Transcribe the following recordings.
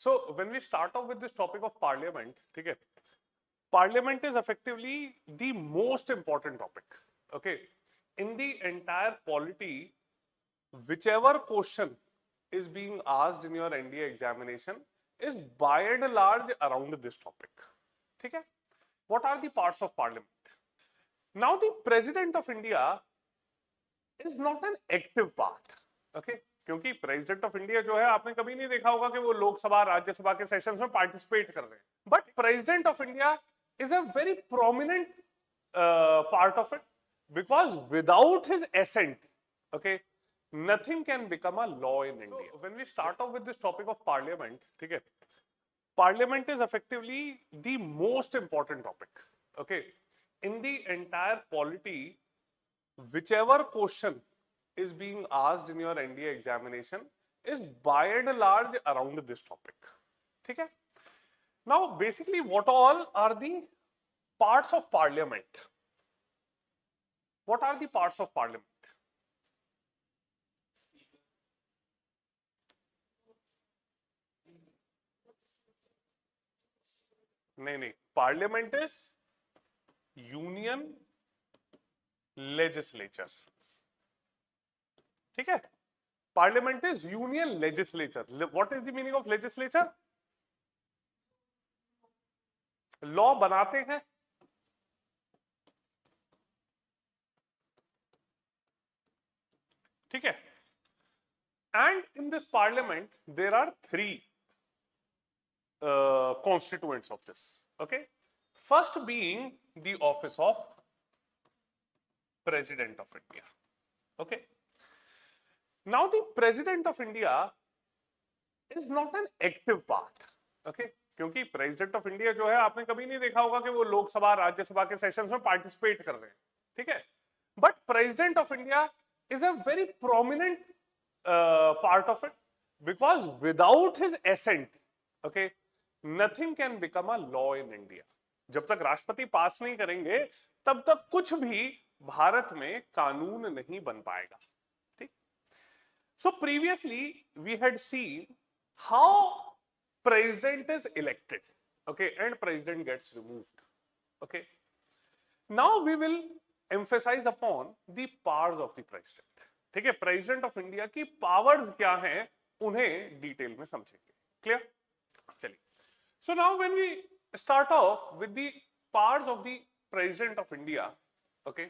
So when we start off with this topic of parliament, ठीक है, parliament is effectively the most important topic. Okay, in the entire polity, whichever question is being asked in your NDA examination is by and large around this topic. ठीक है? What are the parts of parliament? Now the president of India is not an active part. Okay? क्योंकि president of India जो है आपने कभी नहीं देखा होगा कि वो लोकसभा राज्यसभा के सेशंस में पार्टिसिपेट कर रहे हैं. But president of India is a very prominent part of it because without his assent, okay, nothing can become a law in India. So when we start off with this topic of parliament, ठीक है, parliament is effectively the most important topic. Okay, in the entire polity, whichever question is being asked in your NDA examination is by and large around this topic. ठीक है? Now basically what all are the parts of parliament? What are the parts of parliament? नहीं, parliament is union legislature. ठीक है? Parliament is union legislature. What is the meaning of legislature? Law बनाते हैं. ठीक है? And in this parliament there are three constituents of this. Okay, first being the office of President of India. Okay, now the President of India is not an active part. Okay, क्योंकि president of India जो है आपने कभी नहीं देखा होगा कि वो लोकसभा राज्यसभा के सेशंस में पार्टिसिपेट कर रहे हैं. ठीक है, but president of India is a very prominent part of it because without his assent, okay, nothing can become a law in India. जब तक राष्ट्रपति पास नहीं करेंगे तब तक कुछ भी भारत में कानून नहीं बन पाएगा. ठीक. So previously we had seen how president is elected, okay, and president gets removed. Okay, now we will emphasize upon the powers of the president. ठीक है, president of India की powers क्या हैं उन्हें डिटेल में समझेंगे. क्लियर? चलिए. So now when we start off with the powers of the president of India, okay,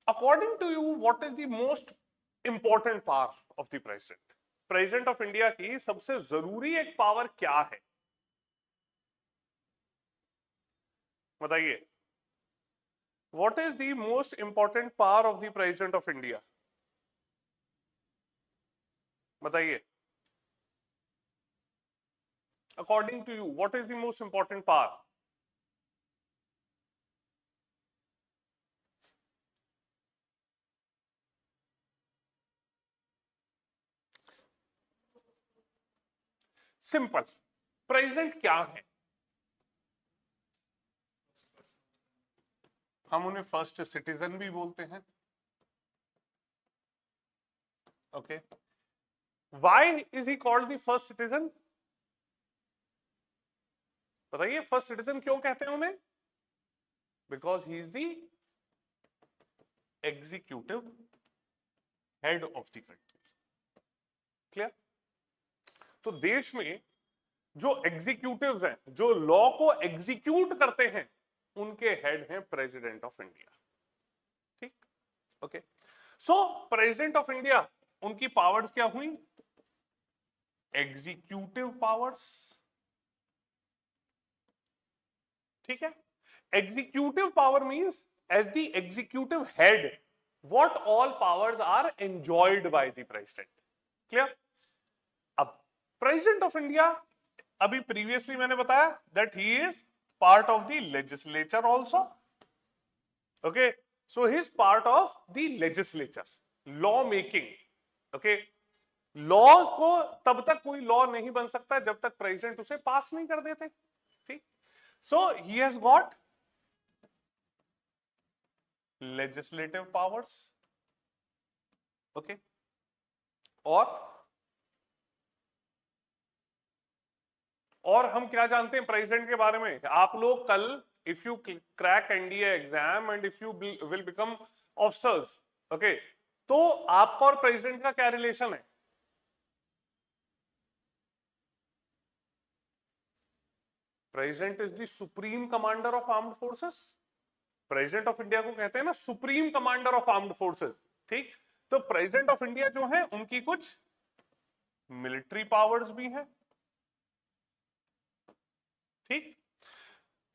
according to you what is the most important power of the president? President of India की सबसे जरूरी एक power क्या है? बताइए. What is the most important power of the president of India? बताइए. According to you what is the most important power? Simple. President क्या है? हम उन्हें फर्स्ट सिटीजन भी बोलते हैं. Okay, why is he called the first citizen? बताइए, first citizen क्यों कहते हैं उन्हें? Because he is the executive head of the country. Clear? तो देश में जो एग्जीक्यूटिव्स हैं, जो लॉ को एग्जीक्यूट करते हैं, उनके हेड हैं प्रेसिडेंट ऑफ इंडिया. ठीक. Okay, so president of India, उनकी पावर्स क्या हुई? Executive powers. ठीक है. Executive power means as the executive head what all powers are enjoyed by the president. Clear? अब प्रेसिडेंट ऑफ इंडिया, अभी previously मैंने बताया that he is part of the legislature also. Okay, so he is part of the legislature, law making. Okay, laws को तब तक कोई law नहीं बन सकता जब तक प्रेसिडेंट उसे पास नहीं कर देते. ठीक. So he has got legislative powers. Okay, और और हम क्या जानते हैं प्रेसिडेंट के बारे में? आप लोग कल if you crack NDA exam and if you will become officers, okay, तो आपका और प्रेसिडेंट का क्या रिलेशन है? President is the supreme commander of armed forces. President of India को कहते हैं ना supreme commander of armed forces, ठीक? तो प्रेसिडेंट ऑफ इंडिया जो है उनकी कुछ मिलिट्री पावर्स भी हैं, ठीक?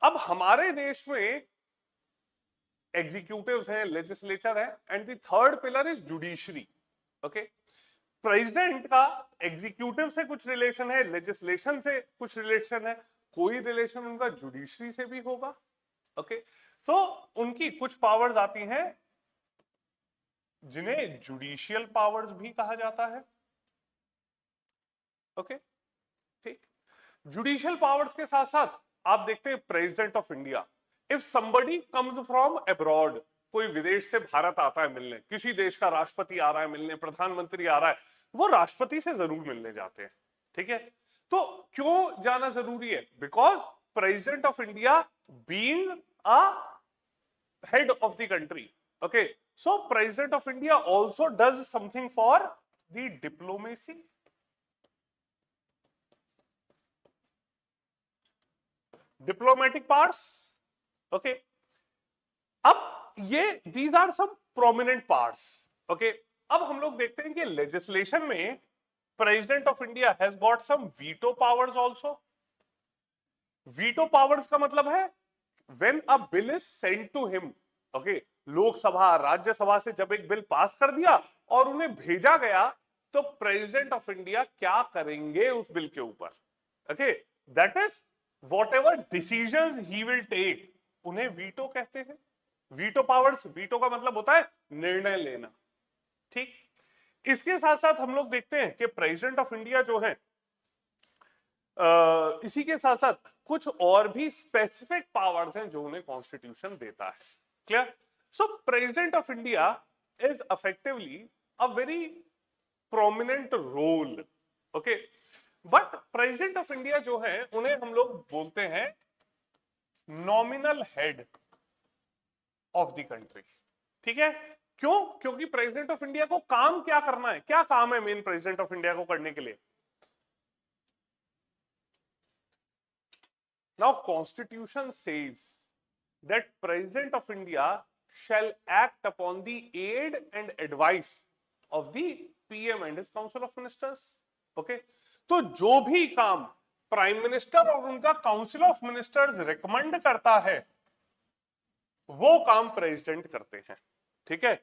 अब हमारे देश में एग्जीक्यूटिव्स हैं, लेजिस्लेचर है, and the third pillar is judiciary, okay? President का एग्जीक्यूटिव से कुछ रिलेशन है, लेजिस्लेशन से कुछ रिलेशन है, कोई रिलेशन उनका जुडिशरी से भी होगा, ओके? तो उनकी कुछ पावर्स आती हैं जिन्हें जुडिशियल पावर्स भी कहा जाता है, ओके, ठीक? जुडिशियल पावर्स के साथ साथ आप देखते हैं president of India, if somebody comes from abroad, कोई विदेश से भारत आता है मिलने, किसी देश का राष्ट्रपति आ रहा है मिलने, प्रधानमंत्री आ रहा है, वो राष्ट्रपति से जरूर मिलने जाते हैं, ठीक है? तो क्यों जाना जरूरी है? Because president of India being a head of the country, okay, so president of India also does something for the diplomacy, diplomatic parts, okay? अब ये these are some prominent parts, okay? अब हम लोग देखते हैं कि लेजिस्लेशन में president of India has got some veto powers also. Veto powers का मतलब है when a bill is sent to him, okay, Lok Sabha Rajya Sabha से जब एक बिल पास कर दिया और उन्हें भेजा गया, तो प्रेसिडेंट ऑफ इंडिया क्या करेंगे उस बिल के ऊपर, okay? That is whatever decisions he will take, उन्हें वीटो कहते हैं। वीटो पावर्स, वीटो का मतलब होता है निर्णय लेना, ठीक? इसके साथ साथ हम लोग देखते हैं कि प्रेसिडेंट ऑफ इंडिया जो है इसी के साथ साथ कुछ और भी स्पेसिफिक पावर्स हैं जो उन्हें कॉन्स्टिट्यूशन देता है, clear? So president of India is effectively a very prominent role, okay? But president of India जो है उन्हें हम लोग बोलते हैं nominal head of the country, ठीक है? क्यों? क्योंकि प्रेसिडेंट ऑफ इंडिया को काम क्या करना है? क्या काम है मेन प्रेसिडेंट ऑफ इंडिया को करने के लिए? Now constitution says that president of India shall act upon the aid and advice of the PM and his council of ministers, okay? तो जो भी काम प्राइम मिनिस्टर और उनका काउंसिल ऑफ मिनिस्टर्स रिकमेंड करता है वो काम प्रेसिडेंट करते हैं, ठीक है?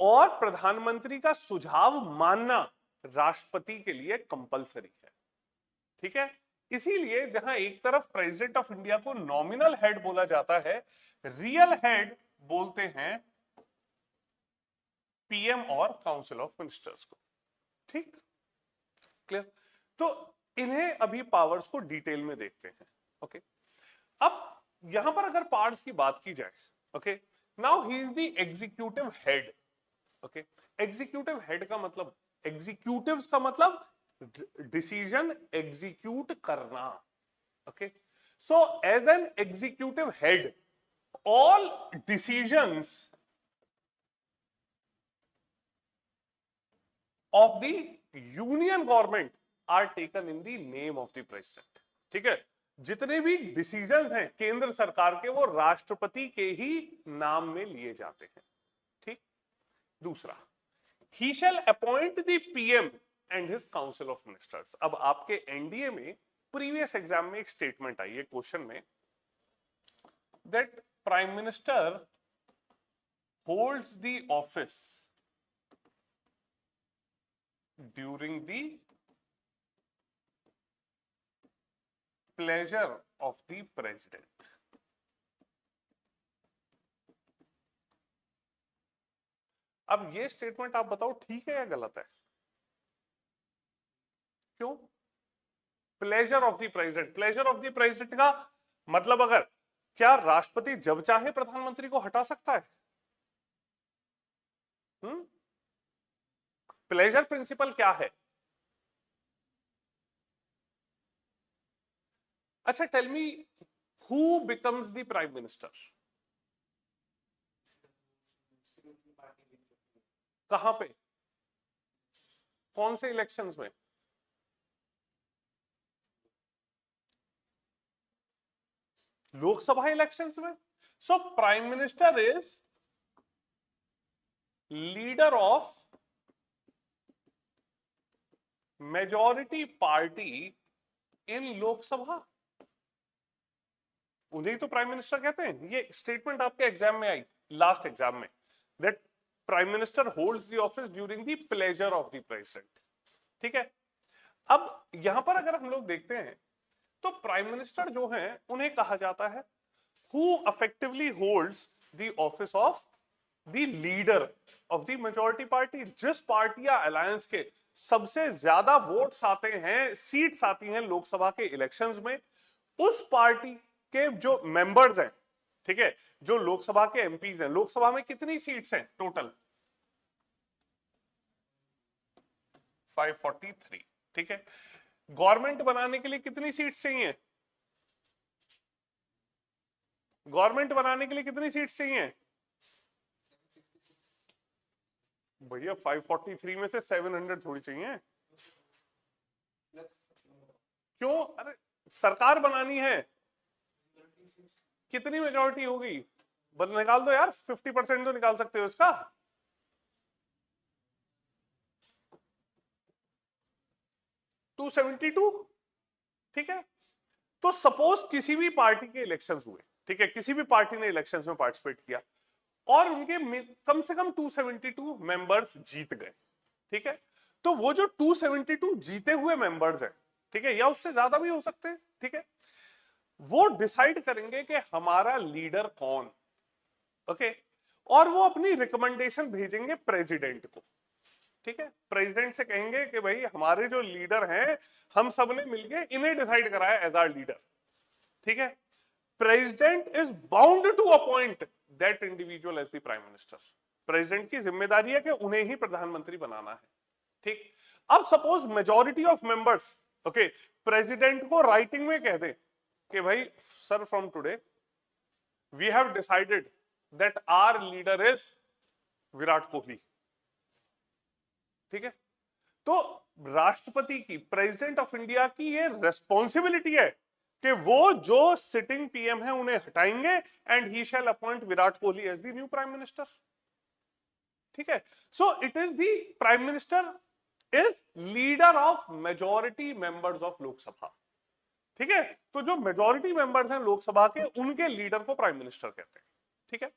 और प्रधानमंत्री का सुझाव मानना राष्ट्रपति के लिए कंपलसरी है, ठीक है? इसीलिए जहां एक तरफ प्रेसिडेंट ऑफ इंडिया को नॉमिनल हेड बोला जाता है, रियल हेड बोलते हैं पीएम और काउंसिल ऑफ मिनिस्टर्स को, ठीक? क्लियर? तो इन्हें अभी पावर्स को डिटेल में देखते हैं, ओके? अब यहां पर अगर पावर्स की बात की जाए, okay, now he is the executive head, okay? Executive head का मतलब, एग्जीक्यूटिव्स का मतलब डिसीजन एग्जीक्यूट करना, okay? So as an executive head all decisions of the union government are taken in the name of the president, ठीक है? जितने भी decisions हैं केंद्र सरकार के वो राष्ट्रपति के ही नाम में लिए जाते हैं, ठीक? दूसरा, he shall appoint the PM and his council of ministers। अब आपके एनडीए में प्रीवियस एग्जाम में एक स्टेटमेंट आई है क्वेश्चन में, that Prime Minister holds the office during the pleasure of the President। अब ये स्टेटमेंट आप बताओ ठीक है या गलत है? क्यों? Pleasure of the president, pleasure of the president का मतलब अगर क्या राष्ट्रपति जब चाहे प्रधानमंत्री को हटा सकता है? प्लेजर प्रिंसिपल क्या है? अच्छा, tell me, who becomes the prime minister? कहां पे, कौन से इलेक्शंस में? लोकसभा इलेक्शंस में। So prime minister is leader of majority party in Lok Sabha, उन्हें तो प्राइम मिनिस्टर कहते हैं। ये स्टेटमेंट आपके एग्जाम में आई, लास्ट एग्जाम में, that prime minister holds the office during the pleasure of the president. ठीक है, अब यहां पर अगर हम लोग देखते हैं तो प्राइम मिनिस्टर जो है उन्हें कहा जाता है who effectively holds the office of the leader of the majority party। जिस पार्टी या अलायंस के सबसे ज्यादा वोट्स आते हैं, सीट्स आती हैं लोकसभा के इलेक्शंस में, उस पार्टी के जो मेंबर्स हैं, ठीक है, जो लोकसभा के एमपीज हैं, लोकसभा में कितनी सीट्स हैं टोटल? 543। ठीक है, गवर्नमेंट बनाने के लिए कितनी सीट्स चाहिए? गवर्नमेंट बनाने के लिए कितनी सीट्स चाहिए भैया? 543 में से 700 थोड़ी चाहिए। क्यों? अरे सरकार बनानी है, कितनी मेजॉरिटी होगी? बस निकाल दो यार, 50% तो निकाल सकते हो इसका। $272। ठीक है, तो सपोज किसी भी पार्टी के इलेक्शंस हुए, ठीक है, किसी भी पार्टी ने इलेक्शंस में पार्टिसिपेट किया और उनके कम से कम 272 मेंबर्स जीत गए। ठीक है, तो वो जो 272 जीते हुए मेंबर्स हैं, ठीक है, या उससे ज्यादा भी हो सकते हैं, ठीक है, वो डिसाइड करेंगे कि हमारा लीडर कौन। ओके, और वो अपनी रिकमेंडेशन भेजेंगे प्रेसिडेंट को। ठीक है, प्रेसिडेंट से कहेंगे कि भाई हमारे जो लीडर हैं, हम सब ने मिलकर इन्हें डिसाइड कराया एज आवर लीडर। ठीक है, president is bound to appoint that individual as the prime minister. President की जिम्मेदारी है कि उन्हें ही प्रधानमंत्री बनाना है। ठीक, अब suppose majority of members, okay, president को राइटिंग में कह दे कि भाई sir, from today we have decided that our leader is Virat Kohli. ठीक है, तो राष्ट्रपति की, प्रेसिडेंट ऑफ इंडिया की ये रेस्पॉन्सिबिलिटी है कि वो जो सिटिंग पीएम है उन्हें हटाएंगे and he shall appoint Virat Kohli as the new prime minister. ठीक है, so it is the prime minister is leader of majority members of Lok Sabha. ठीक है, तो जो मेजॉरिटी मेंबर्स हैं लोकसभा के, उनके लीडर को प्राइम मिनिस्टर कहते हैं। ठीक है,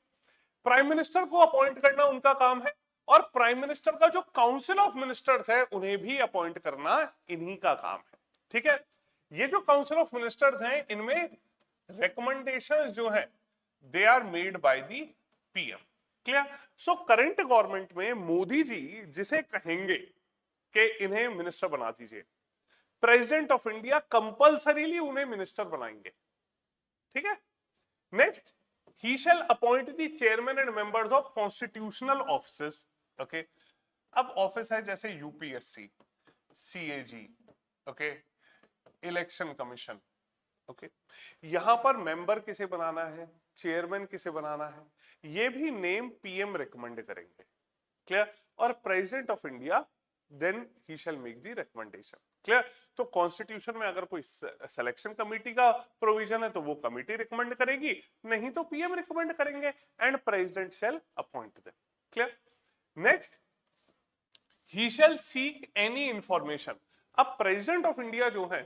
प्राइम मिनिस्टर को अपॉइंट करना उनका काम है, और प्राइम मिनिस्टर का जो काउंसिल ऑफ मिनिस्टर्स है उन्हें भी अपॉइंट करना इन्हीं का काम है। ठीक है, ये जो काउंसिल ऑफ मिनिस्टर्स हैं, इनमें रिकमेंडेशंस जो है they are made by the PM. Clear? So current government में मोदी जी जिसे कहेंगे कि इन्हें मिनिस्टर बना दीजिए, प्रेसिडेंट ऑफ इंडिया कंपल्सरीली उन्हें मिनिस्टर बनाएंगे। ठीक है, next, he shall appoint the chairman and members of constitutional offices। okay, अब ऑफिस है जैसे UPSC, CAG, okay, election commission. Okay, यहां पर मेंबर किसे बनाना है, चेयरमैन किसे बनाना है, ये भी नेम पीएम रिकमेंड करेंगे। क्लियर? और president of India then he shall make the recommendation. Clear? तो कॉन्स्टिट्यूशन में अगर कोई सिलेक्शन कमेटी का प्रोविजन है तो वो कमेटी रिकमेंड करेगी, नहीं तो पीएम रिकमेंड करेंगे and president shall appoint them. Clear? Next, he shall seek any information. अब प्रेसिडेंट ऑफ इंडिया जो है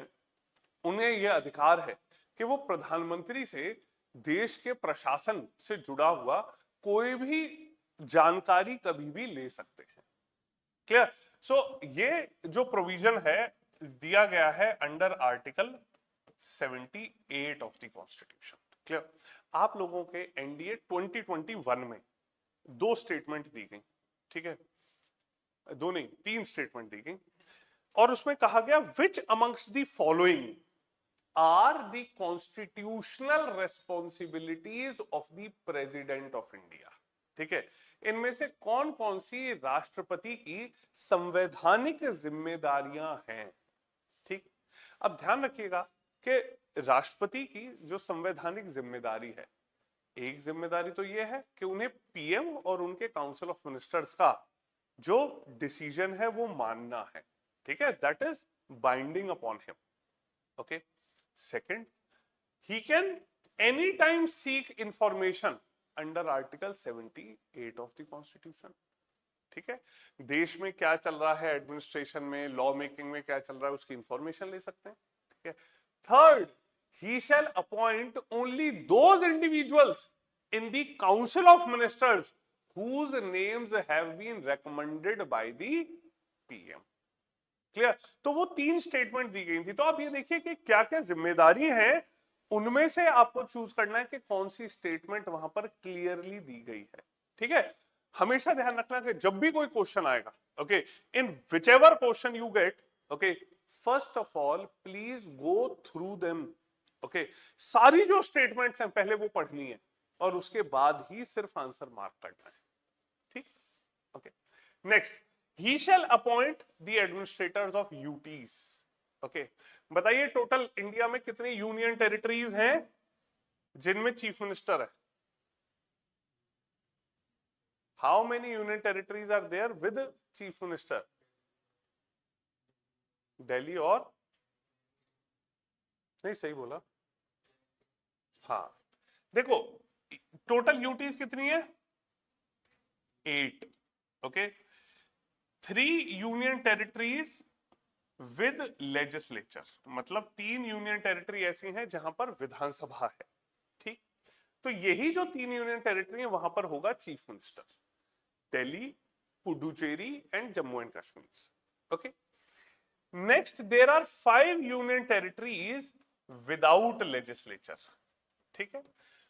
उन्हें यह अधिकार है कि वो प्रधानमंत्री से देश के प्रशासन से जुड़ा हुआ कोई भी जानकारी कभी भी ले सकते हैं। क्लियर? सो ये जो प्रोविजन है दिया गया है under article 78 of the constitution. Clear? आप लोगों के एनडीए 2021 में 2 स्टेटमेंट दी गई। ठीक है, 2 नहीं 3 स्टेटमेंट दी गई, और उसमें कहा गया which amongst the following are the constitutional responsibilities of the president of India. ठीक है, इनमें से कौन कौन सी राष्ट्रपति की संवैधानिक जिम्मेदारियां हैं। ठीक, अब ध्यान रखिएगा कि राष्ट्रपति की जो संवैधानिक जिम्मेदारी है, एक जिम्मेदारी तो ये है कि उन्हें पीएम और उनके काउंसिल ऑफ मिनिस्टर्स का जो डिसीजन है वो मानना है, ठीक है, that is binding upon him. Okay, second, he can anytime seek information under article 78 of the constitution, ठीक है, देश में क्या चल रहा है, एडमिनिस्ट्रेशन में, लॉ मेकिंग में क्या चल रहा है, उसकी इंफॉर्मेशन ले सकते हैं, ठीक है। Third, he shall appoint only those individuals in the council of ministers whose names have been recommended by the PM। Clear? तो वो 3 स्टेटमेंट दी गई थी। तो आप ये देखिए कि क्या क्या जिम्मेदारी है, उनमें से आपको चूज करना है कि कौन सी स्टेटमेंट वहां पर क्लियरली दी गई है, ठीक है। हमेशा ध्यान रखना कि जब भी कोई क्वेश्चन आएगा, okay, in which ever question you get, okay, first of all please go through them, okay, सारी जो स्टेटमेंट्स हैं पहले वो पढ़नी है और उसके बाद ही सिर्फ आंसर मार्क करना है, ठीक, okay. Next, he shall appoint the administrators of UTs, okay. बताइए टोटल इंडिया में कितनी यूनियन टेरिटरीज हैं जिनमें चीफ मिनिस्टर है? How many union territories are there with chief minister? Delhi और, नहीं सही बोला, हाँ, देखो टोटल यूटीज कितनी है? 8, okay. 3 union territories with legislature, मतलब 3 यूनियन टेरिटरी ऐसी हैं जहां पर विधानसभा है, ठीक। तो यही जो 3 यूनियन टेरिटरी है वहां पर होगा chief minister, Delhi, Puducherry and Jammu and Kashmir, okay. Next, there are 5 union territories without legislature, ठीक है।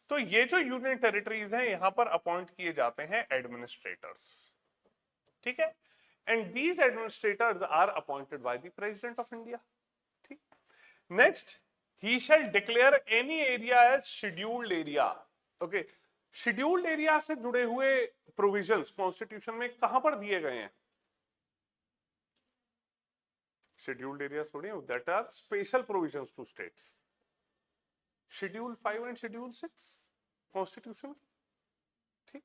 तो ये जो यूनियन टेरिटरीज हैं यहां पर अपॉइंट किए जाते हैं एडमिनिस्ट्रेटर्स, ठीक है, and these administrators are appointed by the President of India, ठीक। Next, he shall declare any area as scheduled area, okay। scheduled area से जुड़े हुए provisions कॉन्स्टिट्यूशन में कहां पर दिए गए हैं? scheduled areas सुनिए, that are special provisions to states, schedule 5 and schedule 6 constitution की, ठीक।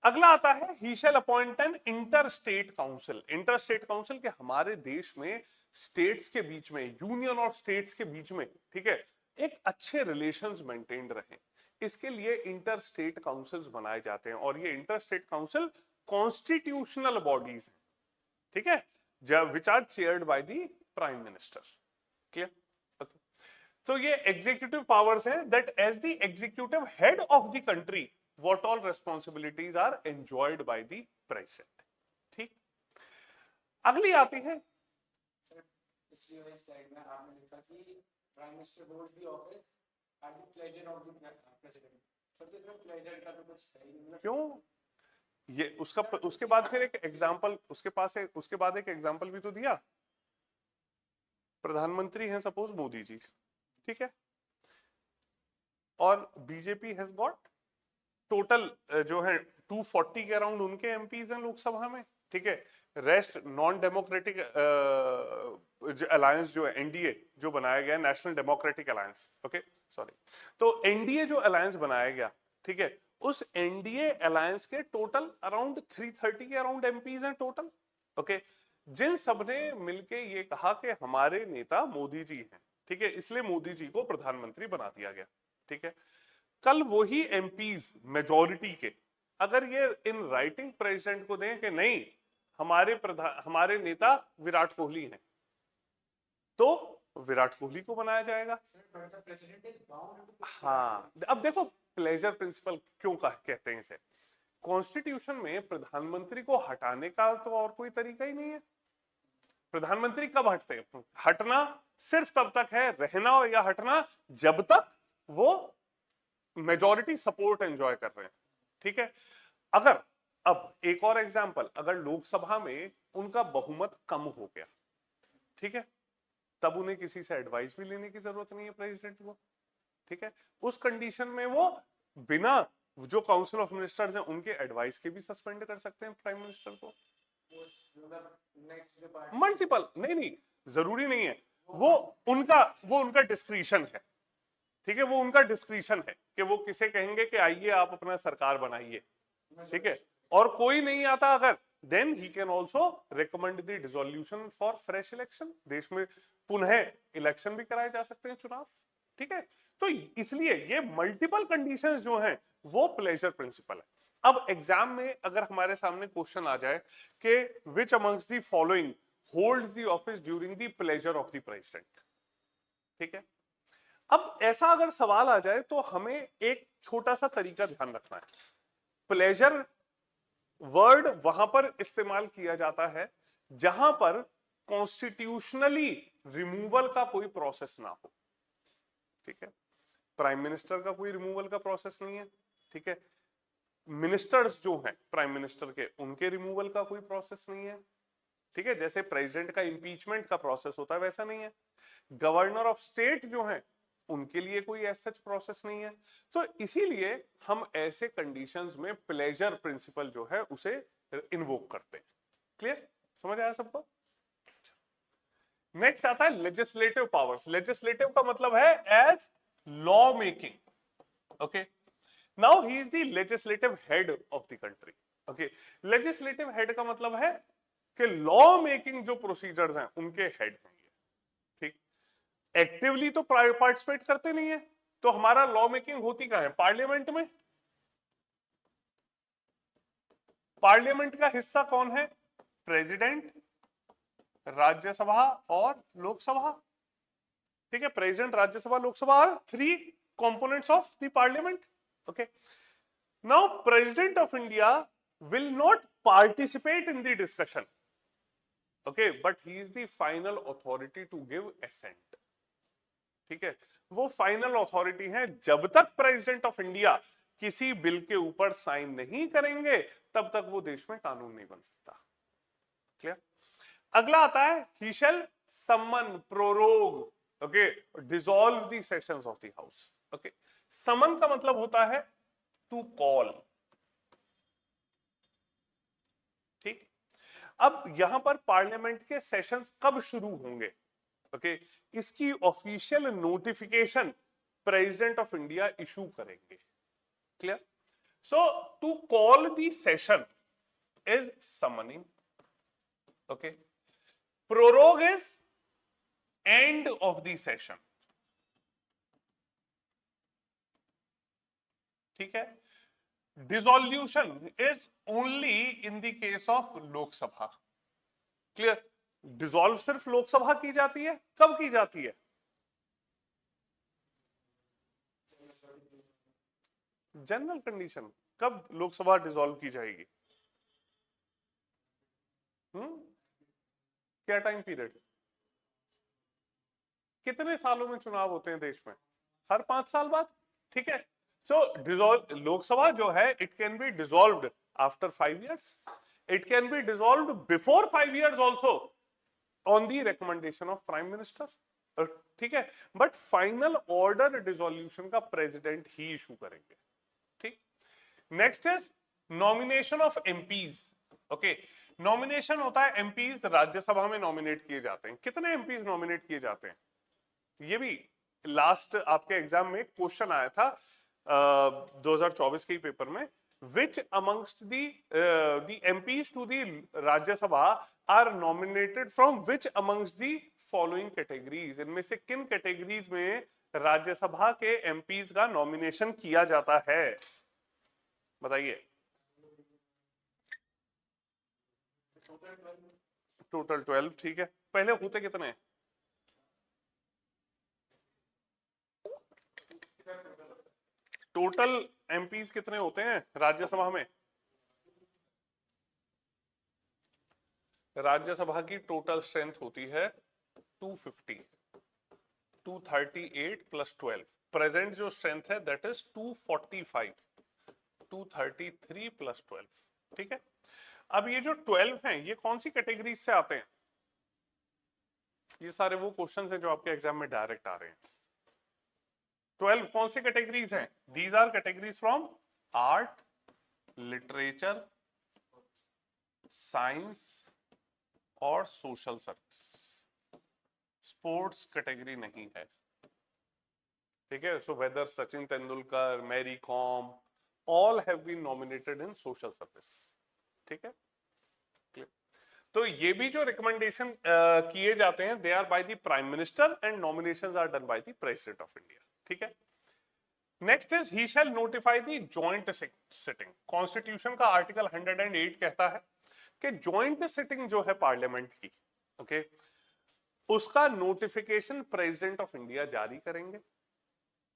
अगला आता है he shall appoint an interstate council। interstate council के हमारे देश में स्टेट्स के बीच में, यूनियन और स्टेट्स के बीच में, ठीक है, एक अच्छे रिलेशंस मेंटेन्ड रहें, इसके लिए इंटरस्टेट काउंसिल्स बनाए जाते हैं और ये इंटरस्टेट काउंसिल कॉन्स्टिट्यूशनल बॉडीज हैं, ठीक है, which are chaired by the prime minister, clear? Okay, तो ये एग्जीक्यूटिव पावर्स हैं that as the executive head of the country what all responsibilities are enjoyed by the president, ठीक। अगली आती है, सर पिछली वाली स्लाइड में आपने लिखा कि prime minister holds the office at the pleasure of the president, sir इसमें प्लेजर का तो कुछ है ही नहीं, क्यों? ये उसका उसके बाद फिर एक एग्जांपल, उसके बाद एक एग्जांपल भी तो दिया, प्रधानमंत्री हैं सपोज मोदी जी, ठीक है, और बीजेपी हैज गॉट टोटल जो है 240 के अराउंड उनके एमपीज हैं लोकसभा में, ठीक है, रेस्ट नॉन डेमोक्रेटिक अलायंस जो है एनडीए जो बनाया गया, national democratic alliance, okay sorry, तो एनडीए जो अलायंस बनाया गया, ठीक है, उस एनडीए अलायंस के टोटल अराउंड 330 के अराउंड एमपीज हैं टोटल, ओके, जिन सबने मिलके ये कहा कि हमारे नेता मोदी जी हैं, ठीक है, इसलिए मोदी जी को प्रधानमंत्री बना दिया गया, ठीक है। कल वही एमपीज मेजॉरिटी के अगर ये इन राइटिंग प्रेसिडेंट को दें कि नहीं हमारे नेता विराट कोहली हैं, तो विराट कोहली को बनाया जाएगा। हाँ, अब देखो प्लेजर प्रिंसिपल क्यों कहते हैं इसे, कॉन्स्टिट्यूशन में प्रधानमंत्री को हटाने का तो और कोई तरीका ही नहीं है। प्रधानमंत्री कब हटते हैं? हटना सिर्फ तब तक है, रहना या हटना जब तक वो मेजॉरिटी सपोर्ट एंजॉय कर रहे हैं, ठीक है। अगर अब एक और एग्जांपल, अगर लोकसभा में उनका बहुमत कम हो गया, ठीक है, तब उन्हें किसी से एडवाइस भी लेने की जरूरत नहीं है प्रेसिडेंट को, ठीक है। उस कंडीशन में वो बिना जो काउंसिल ऑफ मिनिस्टर्स हैं उनके एडवाइस के भी सस्पेंड कर सकते हैं प्राइम मिनिस्टर को। मल्टीपल नहीं जरूरी नहीं है, वो उनका डिस्क्रिशन है, ठीक है, वो उनका डिस्क्रिशन है कि वो किसे कहेंगे कि आइए आप अपना सरकार बनाइए, ठीक है, और कोई नहीं आता अगर, then he can also recommend the dissolution for fresh election, देश में पुनः इलेक्शन भी कराए जा सकते हैं, चुनाव, ठीक है। तो इसलिए ये मल्टीपल कंडीशंस जो हैं वो प्लेजर प्रिंसिपल है। अब एग्जाम में अगर हमारे सामने क्वेश्चन आ जाए कि विच amongst the following holds the office during the pleasure of the president, ठीक है, अब ऐसा अगर सवाल आ जाए तो हमें एक छोटा सा तरीका ध्यान रखना है। प्लेजर वर्ड वहां पर इस्तेमाल किया जाता है जहां पर कॉन्स्टिट्यूशनली रिमूवल का कोई प्रोसेस ना हो, ठीक है, प्राइम मिनिस्टर का कोई रिमूवल का प्रोसेस नहीं है, ठीक है, मिनिस्टर्स जो हैं प्राइम मिनिस्टर के उनके रिमूवल का कोई प्रोसेस नहीं है, ठीक है, जैसे प्रेसिडेंट का इंपीचमेंट का प्रोसेस होता है वैसा नहीं है, गवर्नर ऑफ स्टेट जो हैं उनके लिए कोई ऐसा सच प्रोसेस नहीं है। तो इसीलिए हम ऐसे कंडीशंस में प्लेजर प्रिंसिपल जो है उसे इन्वोक करते हैं। क्लियर, समझ आया सबको? नेक्स्ट आता है लेजिस्लेटिव पावर्स। लेजिस्लेटिव का मतलब है as law making, okay, now he is the legislative head of the country, okay, legislative head का मतलब है कि लॉ मेकिंग जो प्रोसीजर्स हैं उनके हेड हैं, ठीक, एक्टिवली तो पार्टिसिपेट करते नहीं है, तो हमारा लॉ मेकिंग होती कहां है? पार्लियामेंट में। पार्लियामेंट का हिस्सा कौन है? प्रेसिडेंट, राज्यसभा और लोकसभा, ठीक है, president, Rajya Sabha, Lok Sabha are 3 components of the parliament, okay. Now president of India will not participate in the discussion, okay, but he is the final authority to give assent, ठीक है, वो फाइनल अथॉरिटी है। जब तक प्रेसिडेंट ऑफ इंडिया किसी bill के ऊपर sign नहीं करेंगे तब तक वो देश में कानून नहीं बन सकता। क्लियर? अगला आता है he shall summon, prorogue, okay, dissolve the sessions of the house, okay. Summon का मतलब होता है टू कॉल, ठीक। अब यहां पर पार्लियामेंट के सेशंस कब शुरू होंगे, ओके, इसकी official notification president of India issue करेंगे। Clear? So to call the session is summoning, okay, prorogue is end of the session, ठीक है, dissolution is only in the case of Lok Sabha. Clear? Dissolve सिर्फ लोकसभा की जाती है, कब की जाती है? General condition. कब लोकसभा डिसॉल्व की जाएगी? क्या टाइम पीरियड? कितने सालों में चुनाव होते हैं देश में? हर 5 साल बाद, ठीक है। सो डिसॉल्व लोकसभा जो है it can be dissolved after 5 years, it can be dissolved before 5 years also on the recommendation of prime minister, ठीक है, बट फाइनल ऑर्डर डिसॉल्यूशन का प्रेसिडेंट ही इशू करेंगे, ठीक। Next is nomination of MPs, okay, nomination होता है, MPs Rajya Sabha में nominate किए जाते हैं। कितने एमपीज नॉमिनेट किए जाते हैं? ये भी लास्ट आपके एग्जाम में क्वेश्चन आया था 2024 के पेपर में, which amongst the MPs to the Rajya Sabha are nominated from which amongst the following categories? इनमें से किन कैटेगरीज में राज्यसभा के MPs का नॉमिनेशन किया जाता है? बताइए। टोटल 12, ठीक है। पहले होते कितने हैं? टोटल एमपीज कितने होते हैं राज्यसभा में? राज्यसभा की टोटल स्ट्रेंथ होती है 250, 238 प्लस 12। प्रेजेंट जो स्ट्रेंथ है दैट इज 245, 233 प्लस 12, ठीक है। अब ये जो 12 हैं ये कौन सी कैटेगरी से आते हैं? ये सारे वो क्वेश्चंस हैं जो आपके एग्जाम में डायरेक्ट आ रहे हैं। 12 कौन सी कैटेगरीज हैं? These are categories from art, literature, science और सोशल सर्विस। स्पोर्ट्स कैटेगरी नहीं है, ठीक है। So whether Sachin Tendulkar, Mary Kom, all have been nominated in social service, ठीक है। तो ये भी जो रिकमेंडेशन किए जाते हैं they are by the prime minister and nominations are done by the president of India, ठीक है। Next is he shall notify the joint sitting. Constitution का आर्टिकल 108 कहता है कि जॉइंट सिटिंग जो है पार्लियामेंट की, ओके, उसका नोटिफिकेशन प्रेसिडेंट ऑफ इंडिया जारी करेंगे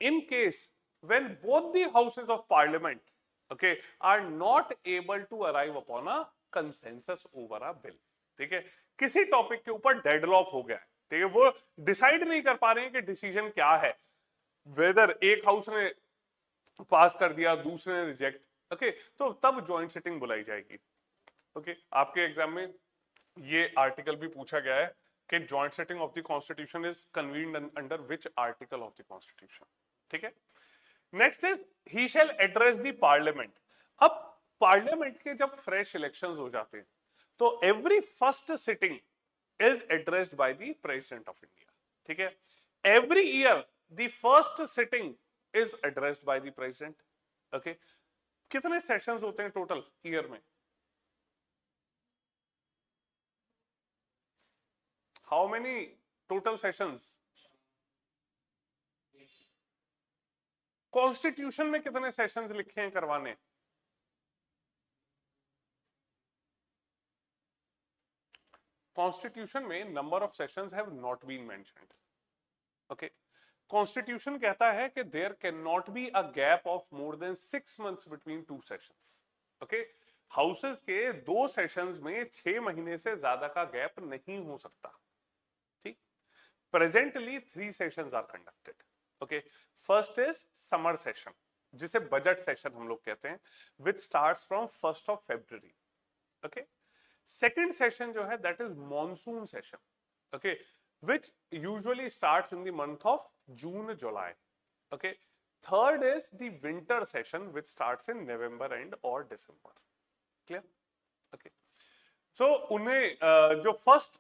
in case when both the houses of parliament, okay, are not able to arrive upon a consensus over a bill, ठीक है। किसी टॉपिक के ऊपर डेडलॉक हो गया है, ठीक है, वो डिसाइड नहीं कर पा रहे हैं कि डिसीजन क्या है, वेदर एक हाउस ने पास कर दिया दूसरे ने रिजेक्ट, ओके, तो तब ज्वाइंट सिटिंग बुलाई जाएगी, ओके। आपके एग्जाम में ये आर्टिकल भी पूछा गया है कि joint sitting of the constitution is convened under which article of the constitution, ठीक है। Next is he shall address the parliament. अब पार्लियामेंट के जब फ्रेश इलेक्शंस हो जाते हैं तो every first sitting is addressed by the president of India, ठीक है। Every year the first sitting is addressed by the president, okay. कितने सेशंस होते हैं टोटल ईयर में? How many total sessions? Constitution में कितने सेशंस लिखे हैं करवाने? कॉन्स्टिट्यूशन में number of sessions have not been mentioned, okay. Constitution कहता है कि there can not be a gap of more than 6 months between 2 sessions, okay. Houses के 2 सेशंस में 6 महीने से ज्यादा का गैप नहीं हो सकता, ठीक। Presently 3 sessions are conducted, okay. First is summer session, जिसे बजट सेशन हम लोग कहते हैं, which starts from 1st of February, okay. Second session जो है that is monsoon session, okay, which usually starts in the month of June, July, okay. Third is the winter session which starts in November and or December, clear, okay. So उन्हें जो first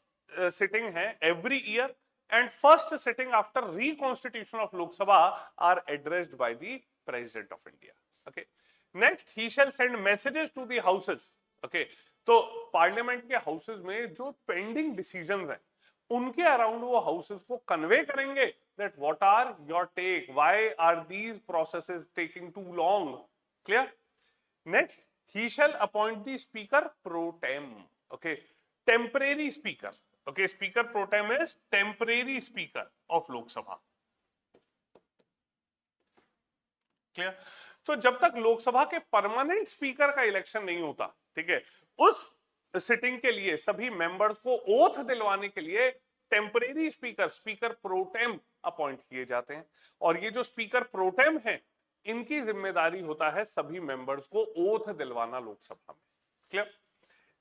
sitting है every year and first sitting after reconstitution of Lok Sabha are addressed by the President of India, okay. Next he shall send messages to the houses, okay. तो parliament के houses में जो pending decisions हैं उनके around वो houses को convey करेंगे that what are your take, why are these processes taking too long, clear. Next he shall appoint the speaker pro tem, okay, temporary speaker, okay. Speaker pro tem is temporary speaker of Lok Sabha, clear. तो जब तक लोकसभा के permanent speaker का election नहीं होता, ठीक है, उस सिटिंग के लिए सभी मेंबर्स को ओथ दिलवाने के लिए temporary speaker, speaker pro tem appoint किए जाते हैं। और ये जो स्पीकर प्रोटेम है इनकी जिम्मेदारी होता है सभी मेंबर्स को ओथ दिलवाना लोकसभा में, क्लियर।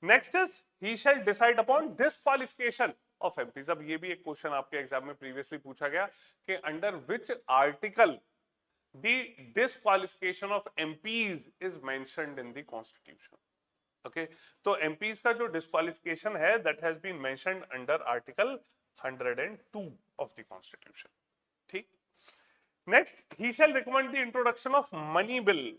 Next is he shall decide upon disqualification of MPs. अब ये भी एक क्वेश्चन आपके एग्जाम में प्रीवियसली पूछा गया कि under which article the disqualification of MPs is mentioned in the constitution, okay. तो एमपीज का जो डिस्क्वालिफिकेशन है that has been mentioned under article 102 of the constitution, ठीक। Next he shall recommend the introduction of money bill,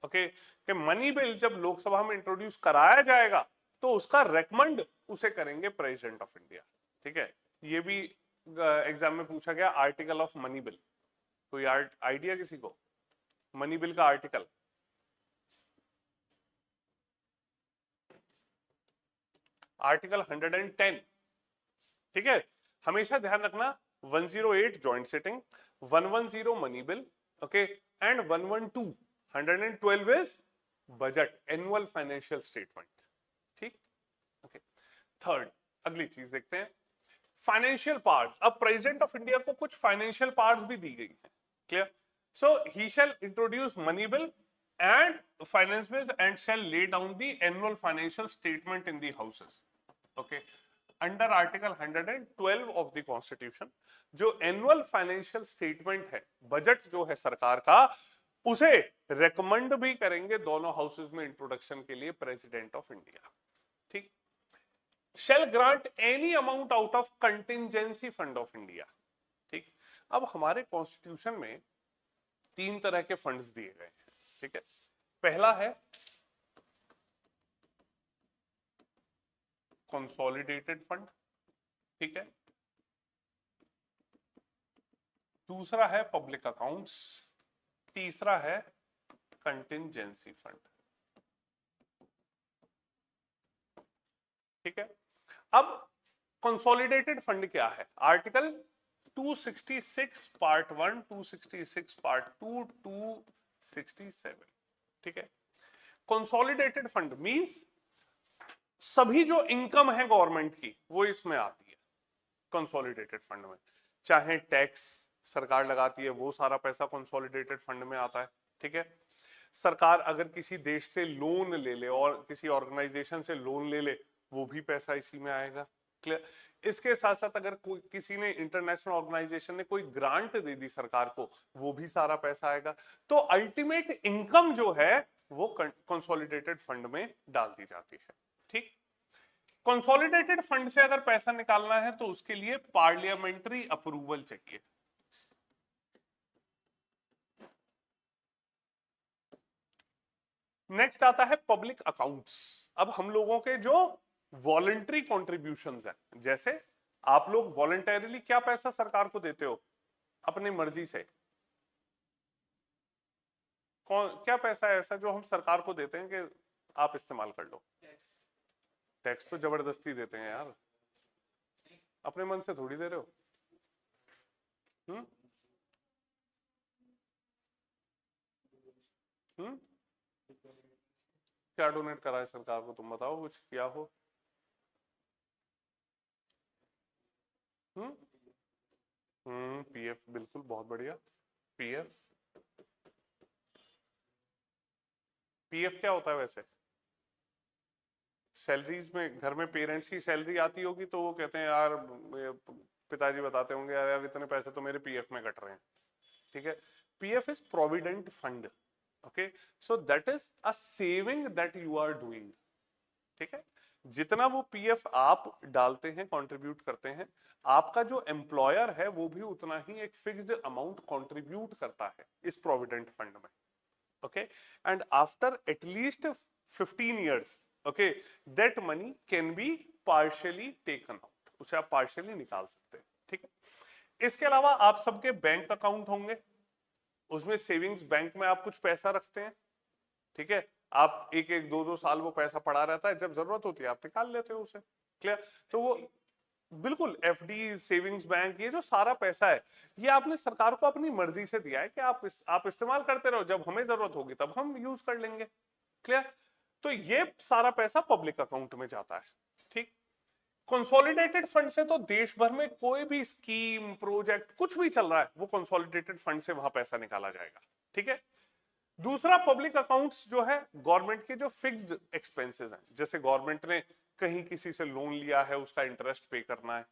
okay, कि money bill जब लोकसभा में introduce कराया जाएगा तो उसका रेकमेंड उसे करेंगे प्रेसिडेंट ऑफ इंडिया, ठीक है। ये भी एग्जाम में पूछा गया आर्टिकल ऑफ मनी बिल। कोई आइडिया किसी को मनी बिल का आर्टिकल? आर्टिकल 110, ठीक है। हमेशा ध्यान रखना 108 joint sitting, 110 money bill, okay, and 112 is budget, annual financial statement, ठीक, ओके। थर्ड, अगली चीज देखते हैं फाइनेंशियल पार्ट्स। अब प्रेसिडेंट ऑफ इंडिया को कुछ फाइनेंशियल पार्ट्स भी दी गई है, clear. So he shall introduce money bill and finance bills and shall lay down the annual financial statement in the houses, okay, under article 112 of the constitution। जो annual financial statement है, budget जो है सरकार का, उसे recommend भी करेंगे दोनों हाउसेस में इंट्रोडक्शन के लिए प्रेसिडेंट ऑफ इंडिया, ठीक। shall grant any amount out of contingency fund of India। ठीक, अब हमारे कॉन्स्टिट्यूशन में 3 तरह के फंड्स दिए गए हैं। ठीक है, पहला है कंसोलिडेटेड फंड, ठीक है, दूसरा है पब्लिक अकाउंट्स, तीसरा है कंटिंजेंसी फंड। ठीक है, अब कंसोलिडेटेड फंड क्या है? Article 266 part 1, 266 part 2, 267। ठीक है, कंसोलिडेटेड फंड मींस सभी जो इनकम है गवर्नमेंट की वो इसमें आती है कंसोलिडेटेड फंड में। चाहे टैक्स सरकार लगाती है वो सारा पैसा कंसोलिडेटेड फंड में आता है। ठीक है, सरकार अगर किसी देश से लोन ले ले और किसी ऑर्गेनाइजेशन से लोन ले ले वो भी पैसा इसी में आएगा। क्लियर? इसके साथ साथ अगर कोई किसी ने इंटरनेशनल ऑर्गेनाइजेशन ने कोई ग्रांट दे दी सरकार को वो भी सारा पैसा आएगा। तो अल्टीमेट इनकम जो है वो कंसोलिडेटेड फंड में डाल दी जाती है। ठीक, कंसोलिडेटेड फंड से अगर पैसा निकालना है तो उसके लिए पार्लियामेंट्री अप्रूवल चाहिए। नेक्स्ट आता है पब्लिक अकाउंट्स। अब हम लोगों के जो वॉलंटरी कॉन्ट्रीब्यूशंस हैं, जैसे आप लोग वॉलंटरीली क्या पैसा सरकार को देते हो अपनी मर्जी से, कौन क्या पैसा है ऐसा जो हम सरकार को देते हैं कि आप इस्तेमाल कर लो? टैक्स तो जबरदस्ती देते हैं यार, अपने मन से थोड़ी दे रहे हो। क्या डोनेट करा है सरकार को? तुम बताओ, कुछ किया हो? पीएफ, बिल्कुल, बहुत बढ़िया। पीएफ, पीएफ क्या होता है वैसे? सैलरीज में घर में पेरेंट्स की सैलरी आती होगी तो वो कहते हैं यार, पिताजी बताते होंगे यार यार इतने पैसे तो मेरे पीएफ में कट रहे हैं। ठीक है, PF is provident fund. Okay, so that is a saving that you are doing. ठीक है, जितना वो पीएफ आप डालते हैं, कंट्रीब्यूट करते हैं, आपका जो एम्प्लॉयर है वो भी उतना ही एक फिक्स्ड अमाउंट कंट्रीब्यूट करता है इस प्रोविडेंट फंड में। Okay, and after at least 15 years, okay, that money can be partially taken out, उसे आप पार्शियली निकाल सकते हैं। ठीक है, इसके अलावा आप सबके बैंक अकाउंट होंगे, उसमें सेविंग्स बैंक में आप कुछ पैसा रखते हैं। ठीक है, आप एक एक दो दो साल वो पैसा पड़ा रहता है, जब जरूरत होती है आप निकाल लेते हो उसे। क्लियर? तो वो बिल्कुल एफडी, सेविंग्स बैंक, ये जो सारा पैसा है ये आपने सरकार को अपनी मर्जी से दिया है कि आप इस्तेमाल करते रहो, जब हमें जरूरत होगी तब हम यूज कर लेंगे। क्लियर? तो ये सारा पैसा पब्लिक अकाउंट में जाता है। ठीक, कंसोलिडेटेड फंड से तो देश भर में कोई भी स्कीम, प्रोजेक्ट, कुछ भी चल रहा है वो कंसोलिडेटेड फंड से वहां पैसा निकाला जाएगा। ठीक है, दूसरा पब्लिक अकाउंट्स जो है गवर्नमेंट के जो फिक्स्ड एक्सपेंसेस हैं, जैसे गवर्नमेंट ने कहीं किसी से लोन लिया है उसका इंटरेस्ट पे करना है।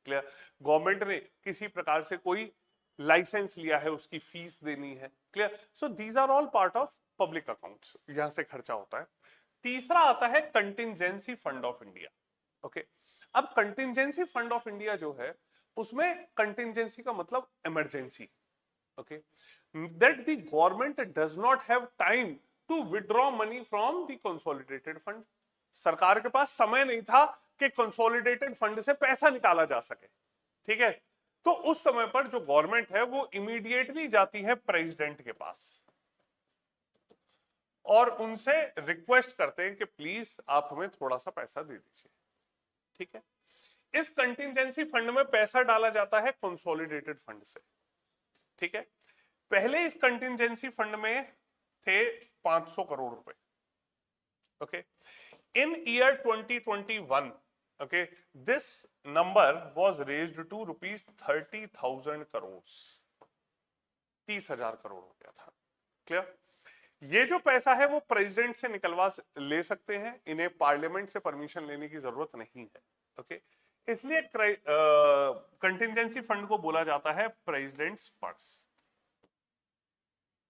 क्लियर? गवर्नमेंट ने किसी प्रकार से कोई लाइसेंस लिया है उसकी फीस देनी है। Clear? So these are all part of public accounts, यहां से खर्चा होता है। तीसरा आता है contingency fund of India. Okay, अब कंटिंजेंसी फंड ऑफ इंडिया जो है उसमें कंटिंजेंसी का मतलब emergency. Okay, that the government does not have time to withdraw money from the consolidated fund। सरकार के पास समय नहीं था कि कंसोलिडेटेड फंड से पैसा निकाला जा सके। ठीक है, तो उस समय पर जो गवर्नमेंट है वो इमीडिएटली जाती है प्रेसिडेंट के पास और उनसे रिक्वेस्ट करते हैं कि प्लीज आप हमें थोड़ा सा पैसा दे दीजिए। ठीक है, इस कंटिंजेंसी फंड में पैसा डाला जाता है कंसोलिडेटेड फंड से। ठीक है, पहले इस कंटिंजेंसी फंड में थे 500 करोड़ रुपए। Okay, in year 2021, okay, this number was raised to ₹30,000 crore, 30,000 crore हो गया था। क्लियर? ये जो पैसा है वो प्रेसिडेंट से निकलवा ले सकते हैं, इन्हें पार्लियामेंट से परमिशन लेने की जरूरत नहीं है। ओके, इसलिए कंटिंजेंसी फंड को बोला जाता है प्रेसिडेंट्स पर्स,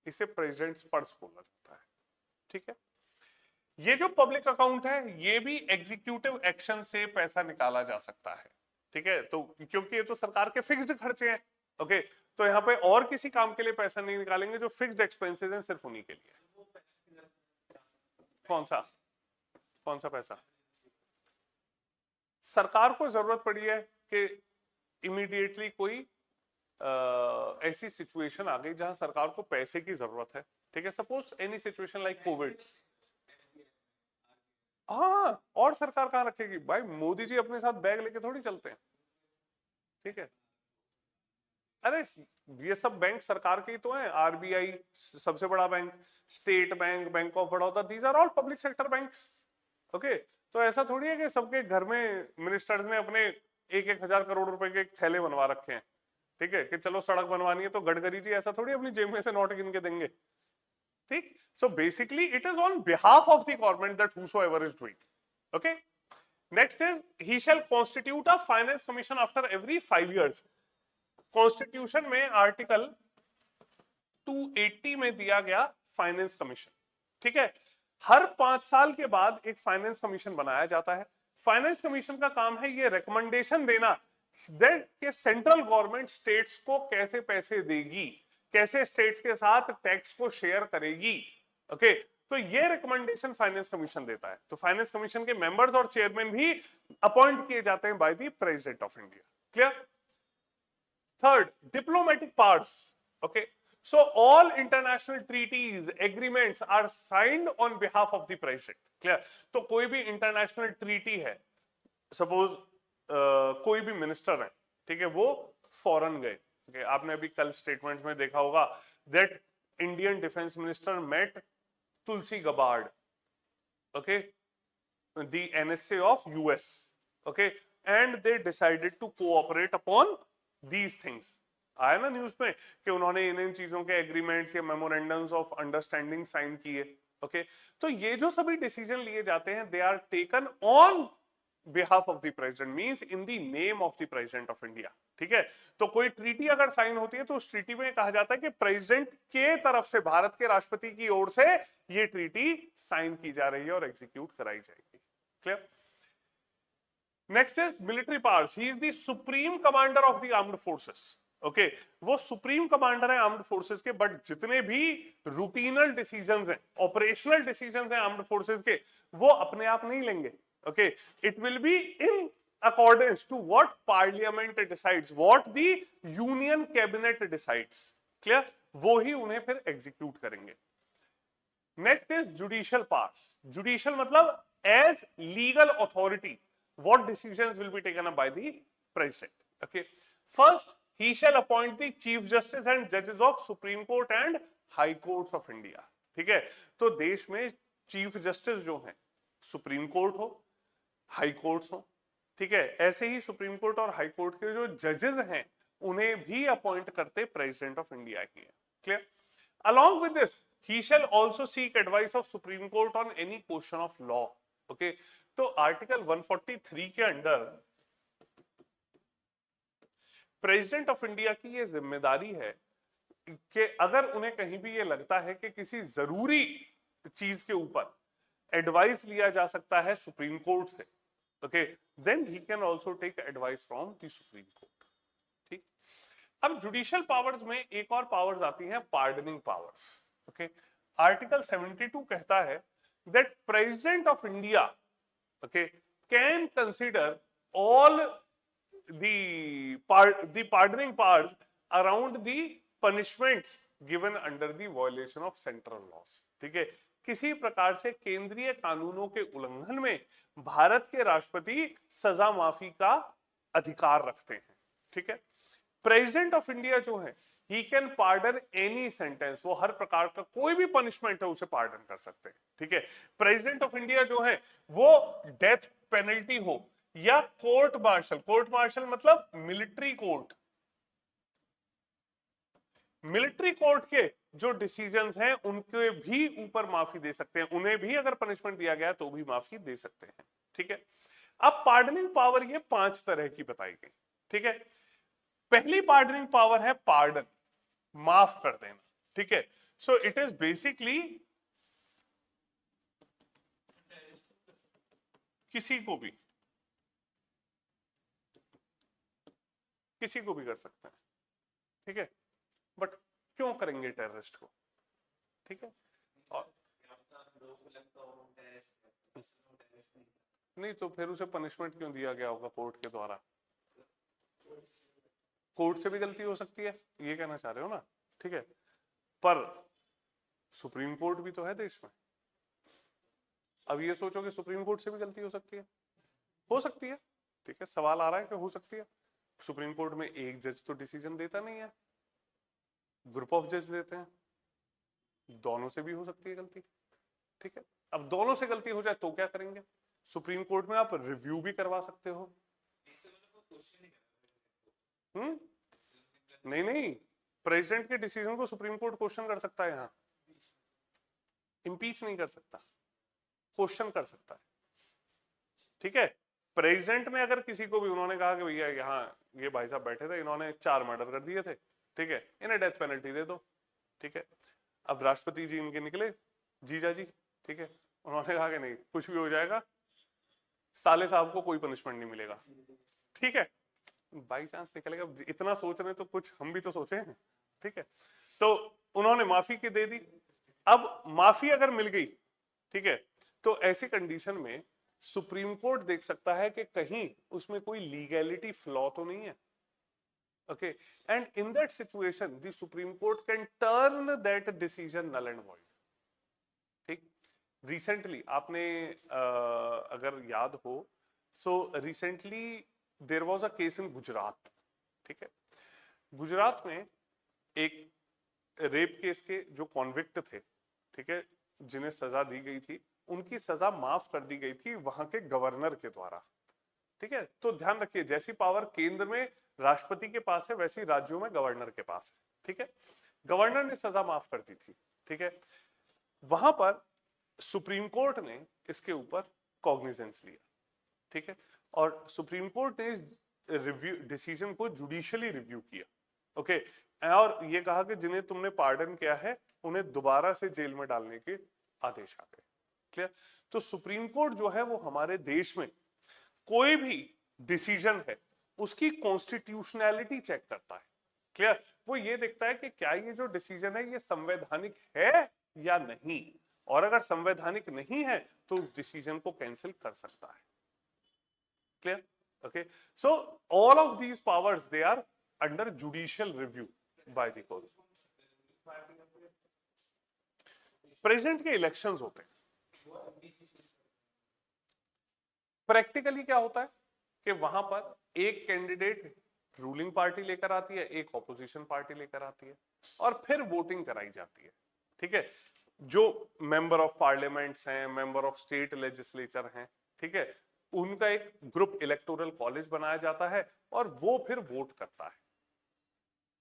इसे प्रेसिडेंट्स पर्स बोला जाता है। ठीक है, ये जो पब्लिक अकाउंट है ये भी एग्जीक्यूटिव एक्शन से पैसा निकाला जा सकता है, ठीक है। तो क्योंकि ये तो सरकार के फिक्स्ड खर्चे हैं, ओके, तो यहाँ पे और किसी काम के लिए पैसा नहीं निकालेंगे, जो फिक्स्ड एक्सपेंसेस हैं सिर्फ उन्हीं के लिए। कौन सा पैसा? सरकार को जरूरत पड़ी है कि इमीडिएटली कोई ऐसी सिचुएशन आ गई जहां सरकार को पैसे की जरूरत है, ठीक है। Suppose any situation like Covid. हाँ, और सरकार कहां रखेगी भाई? मोदी जी अपने साथ बैग लेके थोड़ी चलते हैं, ठीक है। अरे ये सब बैंक सरकार के ही तो हैं। आरबीआई सबसे बड़ा bank, state bank, bank of Baroda, these are all public sector banks, okay. तो ऐसा थोड़ी है कि सबके घर में मिनिस्टर्स ने अपने 1,000 करोड़ रुपए के थैले बनवा रखे हैं, ठीक है, कि चलो सड़क बनवानी है तो गडकरी जी ऐसा थोड़ी अपनी जेब में से नोट गिन के देंगे, ठीक। So basically it is on behalf of the government that whosoever is doing, okay. Next is he shall constitute a finance commission after every 5 years. Constitution में आर्टिकल 280 में दिया गया फाइनेंस कमीशन, ठीक है। हर 5 साल के बाद एक फाइनेंस कमीशन बनाया जाता है। फाइनेंस कमीशन का काम है ये रिकमेंडेशन देना कि सेंट्रल गवर्नमेंट स्टेट्स को कैसे पैसे देगी, कैसे स्टेट्स के साथ टैक्स को शेयर करेगी, ओके। तो ये रिकमेंडेशन फाइनेंस कमीशन देता है। तो फाइनेंस कमीशन के मेंबर्स और चेयरमैन भी अपॉइंट किए जाते हैं bye the president of India, clear. Third, diplomatic powers. Okay, so all international treaties, agreements are signed on behalf of the president. Clear? तो कोई भी इंटरनेशनल ट्रीटी है, सपोज कोई भी मिनिस्टर है, ठीक है, वो फॉरेन गए, okay? आपने अभी कल स्टेटमेंट्स में देखा होगा that Indian defence minister met Tulsi Gabbard, okay, the NSA of US, okay, and they decided to cooperate upon these things. आया ना न्यूज में कि उन्होंने इन चीजों के एग्रीमेंट्स या मेमोरेंडम्स ऑफ अंडरस्टैंडिंग साइन किए, ओके। तो ये जो सभी डिसीजन लिए जाते हैं they are taken on behalf of the president, means in the name of the president of India, ठीक है। तो कोई ट्रीटी अगर साइन होती है तो उस ट्रीटी में कहा जाता है कि प्रेसिडेंट के तरफ से, भारत के राष्ट्रपति की ओर से ये ट्रीटी साइन की जा रही है और एग्जीक्यूट कराई जाएगी, clear. Next is military powers. He is the supreme commander of the armed forces, okay. वो सुप्रीम कमांडर है आर्म्ड फोर्सेस के, बट जितने भी रूटीनल डिसीजंस हैं, ऑपरेशनल डिसीजंस हैं आर्म्ड फोर्सेस के, वो अपने आप नहीं लेंगे, okay. It will be in accordance to what parliament decides, what the union cabinet decides, clear, वो ही उन्हें फिर एग्जीक्यूट करेंगे। Next is judicial powers. Judicial मतलब as legal authority what decisions will be taken up by the president, okay. First, he shall appoint the chief justice and judges of Supreme Court and High Courts of India, ठीक है। तो देश में chief justice जो हैं, supreme court हो, high courts हो, ठीक है, ऐसे ही सुप्रीम कोर्ट और हाई कोर्ट के जो जजेस हैं उन्हें भी अपॉइंट करते प्रेसिडेंट ऑफ इंडिया ही है, clear. Along with this, he shall also seek advice of Supreme Court on any question of law, okay. तो आर्टिकल 143 के अंडर प्रेसिडेंट ऑफ इंडिया की ये जिम्मेदारी है कि अगर उन्हें कहीं भी ये लगता है कि किसी जरूरी चीज के ऊपर एडवाइस लिया जा सकता है सुप्रीम कोर्ट से, okay, then he can also take advice from the supreme court, ठीक। अब जुडिशियल पावर्स में एक और पावर्स आती हैं, पार्डनिंग पावर्स, ओके। आर्टिकल 72 कहता है that president of India, okay, can consider all the pardoning powers around the punishments given under the violation of central laws, ठीक है। किसी प्रकार से केंद्रीय कानूनों के उल्लंघन में भारत के राष्ट्रपति सजा माफी का अधिकार रखते हैं, ठीक है। प्रेसिडेंट ऑफ इंडिया जो है he can pardon any sentence, वो हर प्रकार का कोई भी पनिशमेंट है उसे पार्डन कर सकते हैं, ठीक है। प्रेसिडेंट ऑफ इंडिया जो है वो डेथ पेनल्टी हो या कोर्ट मार्शल मतलब मिलिट्री कोर्ट, मिलिट्री कोर्ट के जो डिसीजंस हैं उनके भी ऊपर माफी दे सकते हैं, उन्हें भी अगर पनिशमेंट दिया गया तो भी माफी दे सकते हैं, ठीक है। अब पार्डनिंग पावर ये 5 तरह की बताई गई, ठीक है। पहली पार्डनिंग पावर है पार्डन, माफ कर देना, ठीक है। सो इट इज बेसिकली किसी को भी कर सकते हैं, ठीक है, बट क्यों करेंगे टेररिस्ट को, ठीक है। और नहीं तो फिर उसे पनिशमेंट क्यों दिया गया होगा कोर्ट के द्वारा? कोर्ट से भी गलती हो सकती है, ये कहना चाह रहे हो ना, ठीक है, पर सुप्रीम कोर्ट भी तो है देश में। अब ये सोचो कि सुप्रीम कोर्ट से भी गलती हो सकती है, ठीक है, सवाल आ रहा है कि हो सकती है। सुप्रीम कोर्ट में एक जज तो डिसीजन देता नहीं है, ग्रुप ऑफ जज देते हैं, दोनों से भी हो सकती है गलती, ठीक है। अब दोनों से गलती हो जाए तो क्या करेंगे? सुप्रीम कोर्ट में आप रिव्यू भी करवा सकते हो। नहीं, प्रेसिडेंट के डिसीजन को सुप्रीम कोर्ट क्वेश्चन कर सकता है, यहाँ इंपीच नहीं कर सकता, क्वेश्चन कर सकता है, ठीक है। प्रेसिडेंट ने अगर किसी को भी, उन्होंने कहा कि भैया यहाँ ये भाई साहब बैठे थे, इन्होंने 4 मर्डर कर दिए थे, ठीक है, इन्हें डेथ पेनल्टी दे दो, ठीक है। अब राष्ट्रपति जी इनके निकले, जीजा जी, ठीक है, उन्होंने कहा कि नहीं, कुछ भी हो जाएगा, साले साहब को कोई पनिशमेंट नहीं मिलेगा, ठीक है। बाई चांस निकलेगा, इतना सोच रहे तो कुछ हम भी तो सोचे हैं, ठीक है। तो उन्होंने माफी की दे दी। अब माफी अगर मिल गई, ठीक है, तो ऐसी कंडीशन में सुप्रीम कोर्ट देख सकता है कि कहीं उसमें कोई लीगैलिटी फ्लॉ तो नहीं है, okay, and in that situation the supreme court can turn that decision null and void, ठीक। रिसेंटली आपने अगर याद हो, so recently there was a case in Gujarat, ठीक है। गुजरात में एक रेप केस के जो कॉन्विक्ट थे, ठीक है, जिन्हें सजा दी गई थी, उनकी सजा माफ कर दी गई थी वहां के गवर्नर के द्वारा, ठीक है। तो ध्यान रखिए, जैसी पावर केंद्र में राष्ट्रपति के पास है, वैसी राज्यों में गवर्नर के पास है, ठीक है। गवर्नर ने सजा माफ कर दी थी, ठीक है। वहां पर सुप्रीम कोर्ट ने इसके ऊपर कॉग्निजेंस लिया, ठीक है, और सुप्रीम कोर्ट ने रिव्यू डिसीजन को जुडिशियली रिव्यू किया, ओके, और ये कहा कि जिन्हें तुमने पार्डन किया है उन्हें दोबारा से जेल में डालने के आदेश आ गए, क्लियर। तो सुप्रीम कोर्ट जो है वो हमारे देश में कोई भी डिसीजन है उसकी कॉन्स्टिट्यूशनैलिटी चेक करता है, क्लियर। वो ये देखता है कि क्या ये जो डिसीजन है ये संवैधानिक है या नहीं, और अगर संवैधानिक नहीं है तो उस डिसीजन को कैंसिल कर सकता है, clear, okay. So all of these powers they are under judicial review by the court. President के इलेक्शंस होते हैं, प्रैक्टिकली क्या होता है कि वहां पर एक कैंडिडेट रूलिंग पार्टी लेकर आती है, एक ऑपोजिशन पार्टी लेकर आती है, और फिर वोटिंग कराई जाती है, ठीक है। जो मेंबर ऑफ पार्लियामेंट्स हैं, मेंबर ऑफ स्टेट लेजिस्लेचर हैं, ठीक है, उनका एक ग्रुप इलेक्टोरल कॉलेज बनाया जाता है और वो फिर वोट करता है,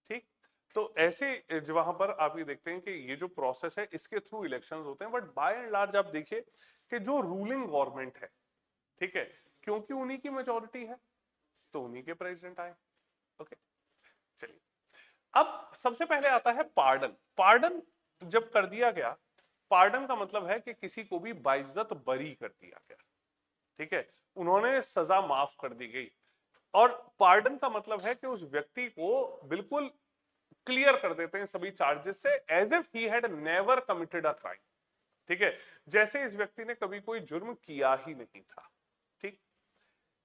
ठीक। तो ऐसे वहां पर आप ये देखते हैं कि ये जो प्रोसेस है इसके थ्रू इलेक्शंस होते हैं, बट बाय एंड लार्ज आप देखिए कि जो रूलिंग गवर्नमेंट है, ठीक है, क्योंकि उन्हीं की मेजॉरिटी है तो उन्हीं के प्रेसिडेंट आए, ओके। चलिए, अब सबसे पहले आता है पार्डन। पार्डन जब कर दिया गया, पार्डन का मतलब है कि किसी को भी बाइज्जत बरी कर दिया गया, ठीक है, उन्होंने सजा माफ कर दी गई। और पार्डन का मतलब है कि उस व्यक्ति को बिल्कुल क्लियर कर देते हैं सभी चार्जेस से, as if he had never committed a crime, ठीक है, जैसे इस व्यक्ति ने कभी कोई जुर्म किया ही नहीं था, ठीक।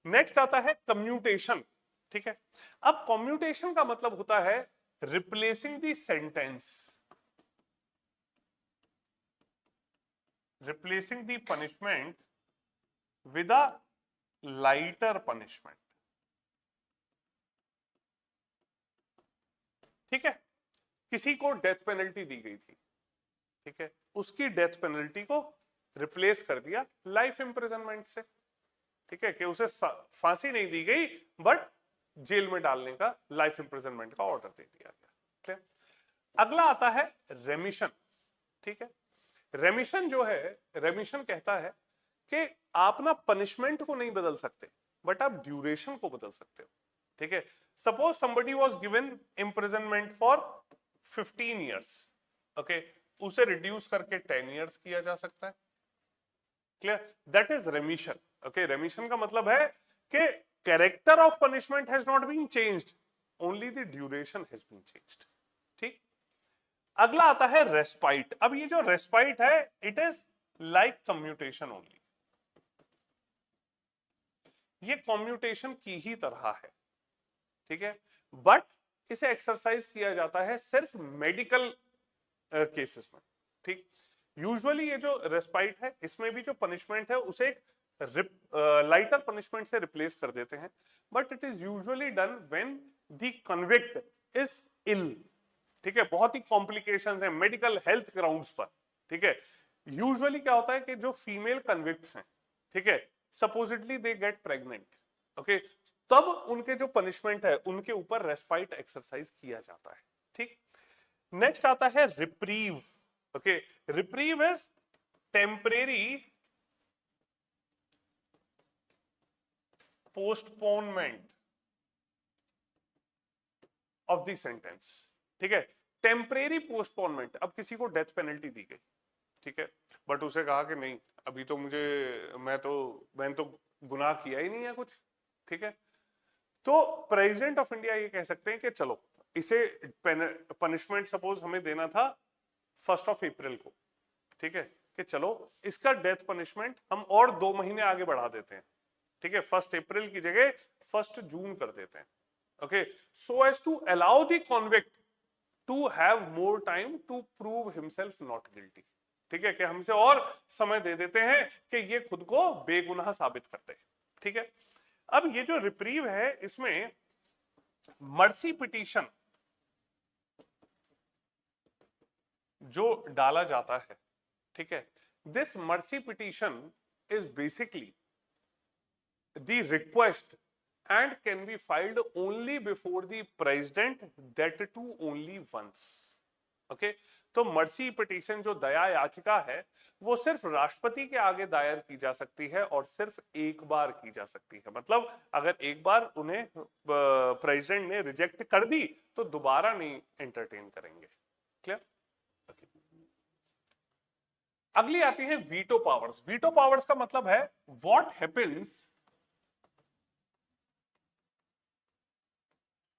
नेक्स्ट आता है कम्यूटेशन, ठीक है। अब कम्यूटेशन का मतलब होता है replacing the sentence, replacing the punishment with a lighter punishment, ठीक है। किसी को डेथ पेनल्टी दी गई थी, ठीक है, उसकी डेथ पेनल्टी को रिप्लेस कर दिया लाइफ इंप्रिजनमेंट से, ठीक है, कि उसे फांसी नहीं दी गई बट जेल में डालने का, लाइफ इंप्रिजनमेंट का ऑर्डर दे दिया गया, क्लियर। अगला आता है रेमिशन, ठीक है। रेमिशन जो है, रेमिशन कहता है कि आप ना पनिशमेंट को नहीं बदल सकते बट आप ड्यूरेशन को बदल सकते हो, ठीक है। Suppose somebody was given imprisonment for 15 years, okay, उसे रिड्यूस करके 10 years किया जा सकता है, clear, that is remission, okay, remission का मतलब है कि character of punishment has not been changed, only the duration has been changed. ठीक, अगला आता है रेस्पाइट। अब ये जो रेस्पाइट है, it is like commutation only, ये कम्यूटेशन की ही तरह है, ठीक है, बट इसे एक्सरसाइज किया जाता है सिर्फ मेडिकल केसेस में। ठीक, यूजुअली ये जो रेस्पाइट है, इसमें भी जो पनिशमेंट है उसे एक लाइटर पनिशमेंट से रिप्लेस कर देते हैं, but it is usually done when the convict is ill. ठीक है, बहुत ही कॉम्प्लिकेशंस हैं मेडिकल हेल्थ ग्राउंड्स पर। ठीक है, यूजुअली क्या होता है कि जो फीमेल कन्विक्ट्स हैं, ठीक है, supposedly they get pregnant, okay, तब उनके जो पनिशमेंट है उनके ऊपर रेस्पाइट एक्सरसाइज किया जाता है। ठीक, नेक्स्ट आता है reprieve. Okay, reprieve is temporary postponement of the sentence. ठीक है, टेम्परेरी पोस्टपोनमेंट। अब किसी को डेथ पेनल्टी दी गई, ठीक है, बट उसे कहा कि नहीं अभी तो मैंने तो गुनाह किया ही नहीं है कुछ, ठीक है, तो प्रेसिडेंट ऑफ इंडिया ये कह सकते हैं कि चलो इसे पनिशमेंट सपोज हमें देना था 1 अप्रैल को, ठीक है, कि चलो इसका डेथ पनिशमेंट हम और 2 महीने आगे बढ़ा देते हैं, ठीक है, 1 अप्रैल की जगह 1 जून कर देते हैं, okay, so as to allow the convict to have more time to prove himself not guilty. ठीक है, कि हमसे और समय दे देते हैं कि ये खुद को बेगुनाह साबित करते हैं। ठीक है, अब ये जो रिप्रीव है इसमें मर्सी पिटीशन जो डाला जाता है, ठीक है, this mercy petition is basically the request and can be filed only before the president, that too only once. okay, तो मर्सी पिटीशन जो दया याचिका है वो सिर्फ राष्ट्रपति के आगे दायर की जा सकती है और सिर्फ एक बार की जा सकती है। मतलब अगर एक बार उन्हें प्रेसिडेंट ने रिजेक्ट कर दी तो दोबारा नहीं एंटरटेन करेंगे। क्लियर? okay. अगली आती है वीटो पावर्स। वीटो पावर्स का मतलब है what happens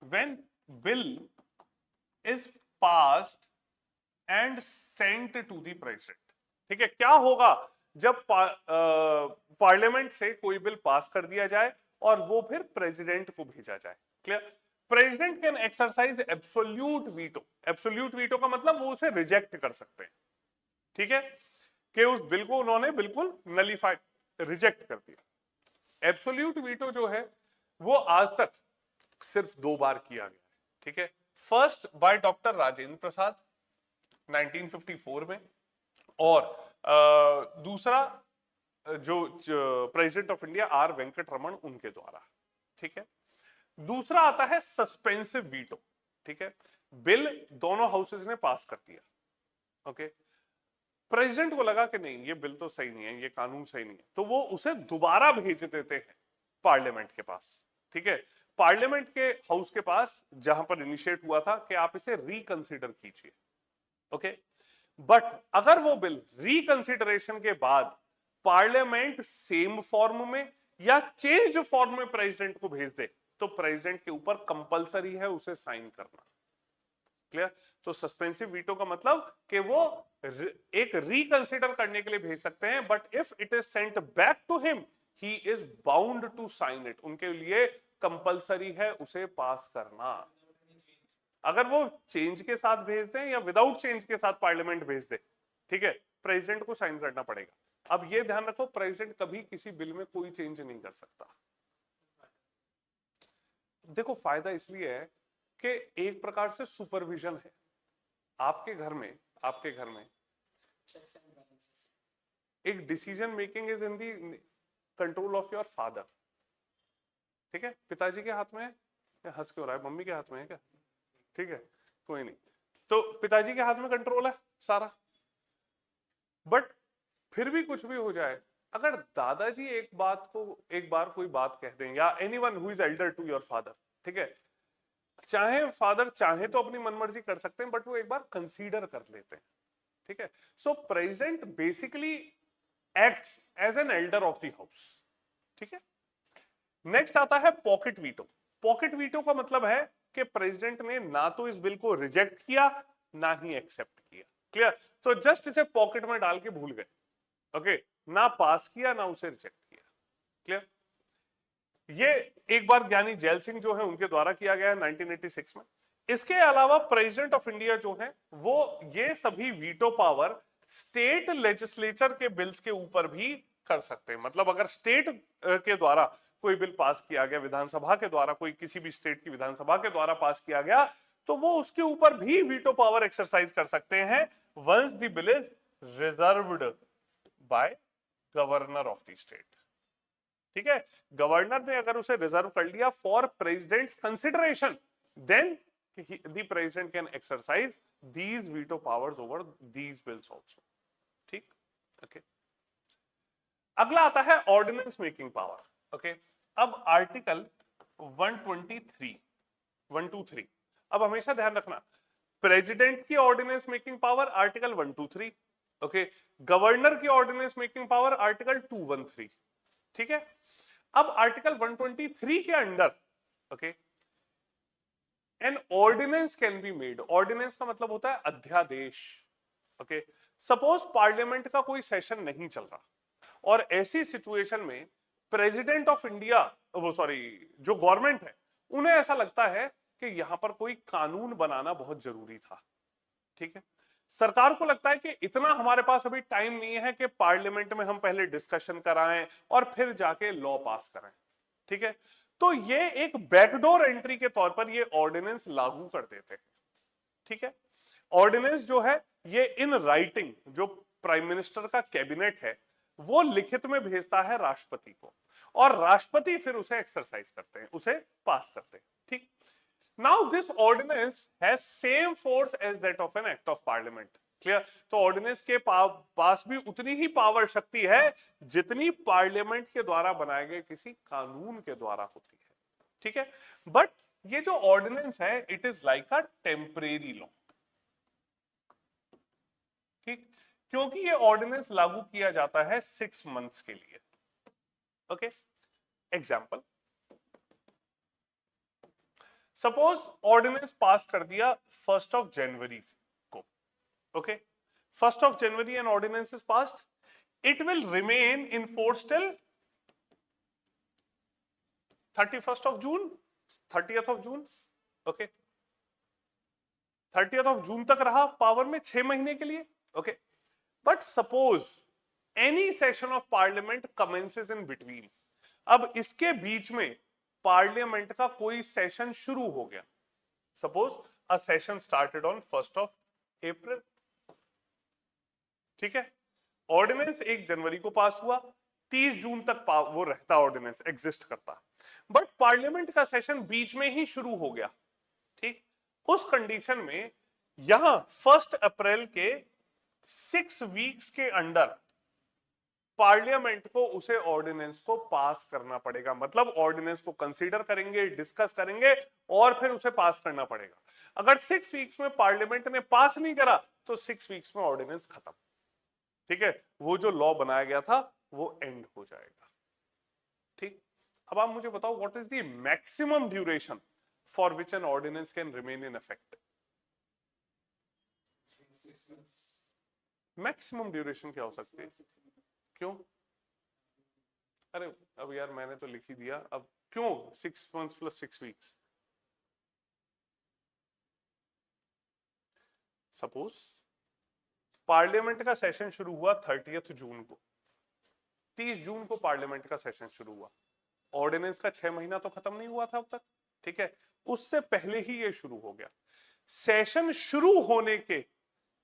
when bill is passed and sent to the president। ठीक है, क्या होगा जब पार्लियामेंट से कोई बिल पास कर दिया जाए और वो फिर प्रेसिडेंट को भेजा जाए। Clear? President can exercise absolute veto. Absolute veto का मतलब वो उसे रिजेक्ट कर सकते हैं, ठीक है, कि उस बिल को उन्होंने बिल्कुल नलीफाई रिजेक्ट कर दिया। एब्सोल्यूट वीटो जो है वो आज तक सिर्फ 2 बार किया गया है। ठीक है, first by doctor Rajendra Prasad 1954 में, और दूसरा जो president of India R Venkataraman उनके द्वारा। ठीक है, दूसरा आता है सस्पेंसिव वीटो। ठीक है, बिल दोनों हाउसेज ने पास कर दिया, ओके, प्रेसिडेंट को लगा कि नहीं ये बिल तो सही नहीं है, ये कानून सही नहीं है, तो वो उसे दोबारा भेज देते हैं पार्लियामेंट के पास। ठीक है, पार्लियामेंट के हाउस के पास जहां पर इनिशिएट हुआ था कि आप इसे रिकंसीडर कीजिए, ओके, बट अगर वो बिल रिकंसीडरेशन के बाद पार्लियामेंट सेम फॉर्म में या चेंज्ड फॉर्म में प्रेसिडेंट को भेज दे तो प्रेसिडेंट के ऊपर कंपलसरी है उसे साइन करना। क्लियर? तो सस्पेंसिव वीटो का मतलब कि वो एक रिकंसीडर करने के लिए भेज सकते हैं, but if it is sent back to him he is bound to sign it. उनके लिए कंपलसरी है उसे पास करना। अगर वो चेंज के साथ भेज दें या विदाउट चेंज के साथ पार्लियामेंट भेज दे, ठीक है, प्रेसिडेंट को साइन करना पड़ेगा। अब ये ध्यान रखो, प्रेसिडेंट कभी किसी बिल में कोई चेंज नहीं कर सकता। देखो फायदा इसलिए है कि एक प्रकार से सुपरविजन है आपके घर में एक decision making is in the control of your father. ठीक है, पिताजी के हाथ में है, क्या हंस क्यों रहा है, मम्मी के हाथ में है क्या? ठीक है, कोई नहीं, तो पिताजी के हाथ में कंट्रोल है सारा। बट फिर भी कुछ भी हो जाए, अगर दादाजी एक बार कोई बात कह दें, या anyone who is elder to your father, ठीक है, चाहे फादर चाहे तो अपनी मनमर्जी कर सकते हैं, बट वो एक बार कंसीडर कर लेते हैं। ठीक है, so president basically acts as an elder of the house. ठीक है। नेक्स्ट आता है पॉकेट वीटो। पॉकेट वीटो का मतलब है कि प्रेसिडेंट ने ना तो इस बिल को रिजेक्ट किया ना ही एक्सेप्ट किया। क्लियर? तो जस्ट इसे पॉकेट में डाल के भूल गए। ओके, ना पास किया ना उसे रिजेक्ट किया। क्लियर? ये एक बार ज्ञानी जैल सिंह जो है उनके द्वारा किया गया 1986 में। इसके अलावा प्रेसिडेंट ऑफ इंडिया जो है वो ये सभी वीटो पावर स्टेट लेजिस्लेचर के बिल्स के ऊपर भी कर सकते हैं। मतलब अगर स्टेट के द्वारा कोई बिल पास किया गया, विधानसभा के द्वारा कोई किसी भी स्टेट की विधानसभा के द्वारा पास किया गया, तो वो उसके ऊपर भी वीटो पावर एक्सरसाइज कर सकते हैं once the bill is reserved by governor of the state. ठीक है, गवर्नर ने अगर उसे रिजर्व कर लिया for president's consideration, then the president can exercise these veto powers over these bills also. ठीक, ओके। अगला आता है ऑर्डिनेंस मेकिंग पावर। ओके, अब आर्टिकल 123 अब हमेशा ध्यान रखना, प्रेसिडेंट की ordinance making power article 123, okay, governor की ऑर्डिनेंस मेकिंग पावर आर्टिकल 213। ठीक है, अब आर्टिकल 123 के under, okay, an ordinance can be made. Ordinance का मतलब होता है अध्यादेश। ओके, सपोज पार्लियामेंट का कोई सेशन नहीं चल रहा और ऐसी सिचुएशन में प्रेसिडेंट ऑफ इंडिया, वो सॉरी जो गवर्नमेंट है, उन्हें ऐसा लगता है कि यहां पर कोई कानून बनाना बहुत जरूरी था। ठीक है, सरकार को लगता है कि इतना हमारे पास अभी टाइम नहीं है कि पार्लियामेंट में हम पहले डिस्कशन कराएं और फिर जाके लॉ पास करें। ठीक है, तो ये एक बैकडोर एंट्री के तौर पर ये ऑर्डिनेंस लागू कर देते हैं। ठीक है, ऑर्डिनेंस जो है ये इन राइटिंग, जो प्राइम मिनिस्टर का कैबिनेट है वो लिखित में भेजता है राष्ट्रपति को, और राष्ट्रपति फिर उसे एक्सरसाइज करते हैं, उसे पास करते हैं। ठीक, now this ordinance has same force as that of an act of parliament. Clear? तो ऑर्डिनेंस के पास भी उतनी ही पावर शक्ति है जितनी पार्लियामेंट के द्वारा बनाए गए किसी कानून के द्वारा होती है। ठीक है, बट ये जो ऑर्डिनेंस है it is like a temporary law. ठीक, क्योंकि ये ऑर्डिनेंस लागू किया जाता है 6 मंथ्स के लिए। Okay, example, suppose ordinance pass कर दिया 1 जनवरी को। Okay, 1 January an ordinance is passed, it will remain in force till 31 June, 30 June. Okay, 30 जून तक रहा पावर में 6 महीने के लिए। Okay, but suppose any session of parliament commences in between. अब इसके बीच में पार्लियामेंट का कोई सेशन शुरू हो गया, suppose a session started on 1 अप्रैल। ठीक है, ऑर्डिनेंस 1 जनवरी को पास हुआ, 30 जून तक वो रहता, ऑर्डिनेंस एग्जिस्ट करता, बट पार्लियामेंट का सेशन बीच में ही शुरू हो गया। ठीक, उस कंडीशन में यहां 1 अप्रैल के 6 वीक्स के अंडर पार्लियामेंट को उसे ऑर्डिनेंस को पास करना पड़ेगा। मतलब ऑर्डिनेंस को कंसीडर करेंगे, डिस्कस करेंगे और फिर उसे पास करना पड़ेगा। अगर 6 वीक्स में पार्लियामेंट ने पास नहीं करा तो 6 वीक्स में ऑर्डिनेंस खत्म। ठीक है, वो जो लॉ बनाया गया था वो एंड हो जाएगा। ठीक, अब आप मुझे बताओ what is the maximum duration for which an ordinance can remain in effect? Maximum duration क्या हो सकती है? क्यों? अरे अब यार मैंने तो लिख ही दिया, अब क्यों 6 months plus 6 weeks? Suppose parliament का सेशन शुरू हुआ 30 जून को, 30 जून को पार्लियामेंट का सेशन शुरू हुआ, ऑर्डिनेंस का 6 महीना तो खत्म नहीं हुआ था अब तक। ठीक है, उससे पहले ही ये शुरू हो गया। सेशन शुरू होने के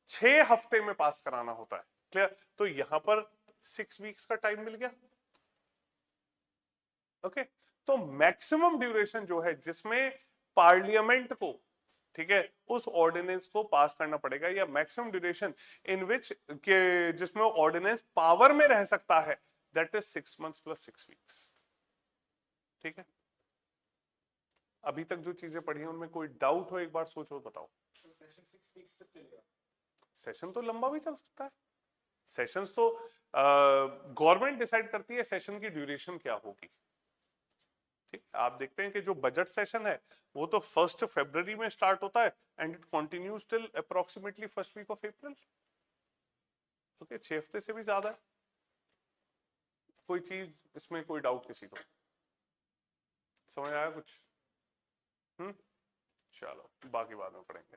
6 हफ्ते में पास कराना होता है। क्लियर? तो यहां पर 6 वीक्स का टाइम मिल गया। ओके, तो मैक्सिमम ड्यूरेशन जो है जिसमें पार्लियामेंट को, ठीक है, उस ऑर्डिनेंस को पास करना पड़ेगा, या मैक्सिमम ड्यूरेशन इन विच के जिसमें ऑर्डिनेंस पावर में रह सकता है, that is 6 months plus 6 weeks। ठीक है, अभी तक जो चीजें पढ़ी हैं उनमें कोई डाउट हो एक बार सोचो, बताओ। तो सेशन 6 वीक्स तक चलेगा? सेशन तो लंबा भी चल सकता है, सेशंस तो गवर्नमेंट डिसाइड करती है सेशन की ड्यूरेशन क्या होगी। ठीक, आप देखते हैं कि जो बजट सेशन है वो तो 1 फरवरी में स्टार्ट होता है and it continues till approximately 1 week of April. Okay, 6 हफ्ते से भी ज्यादा है। कोई चीज इसमें कोई डाउट किसी को? समझ आया कुछ? चलो बाकी बाद में पढ़ेंगे।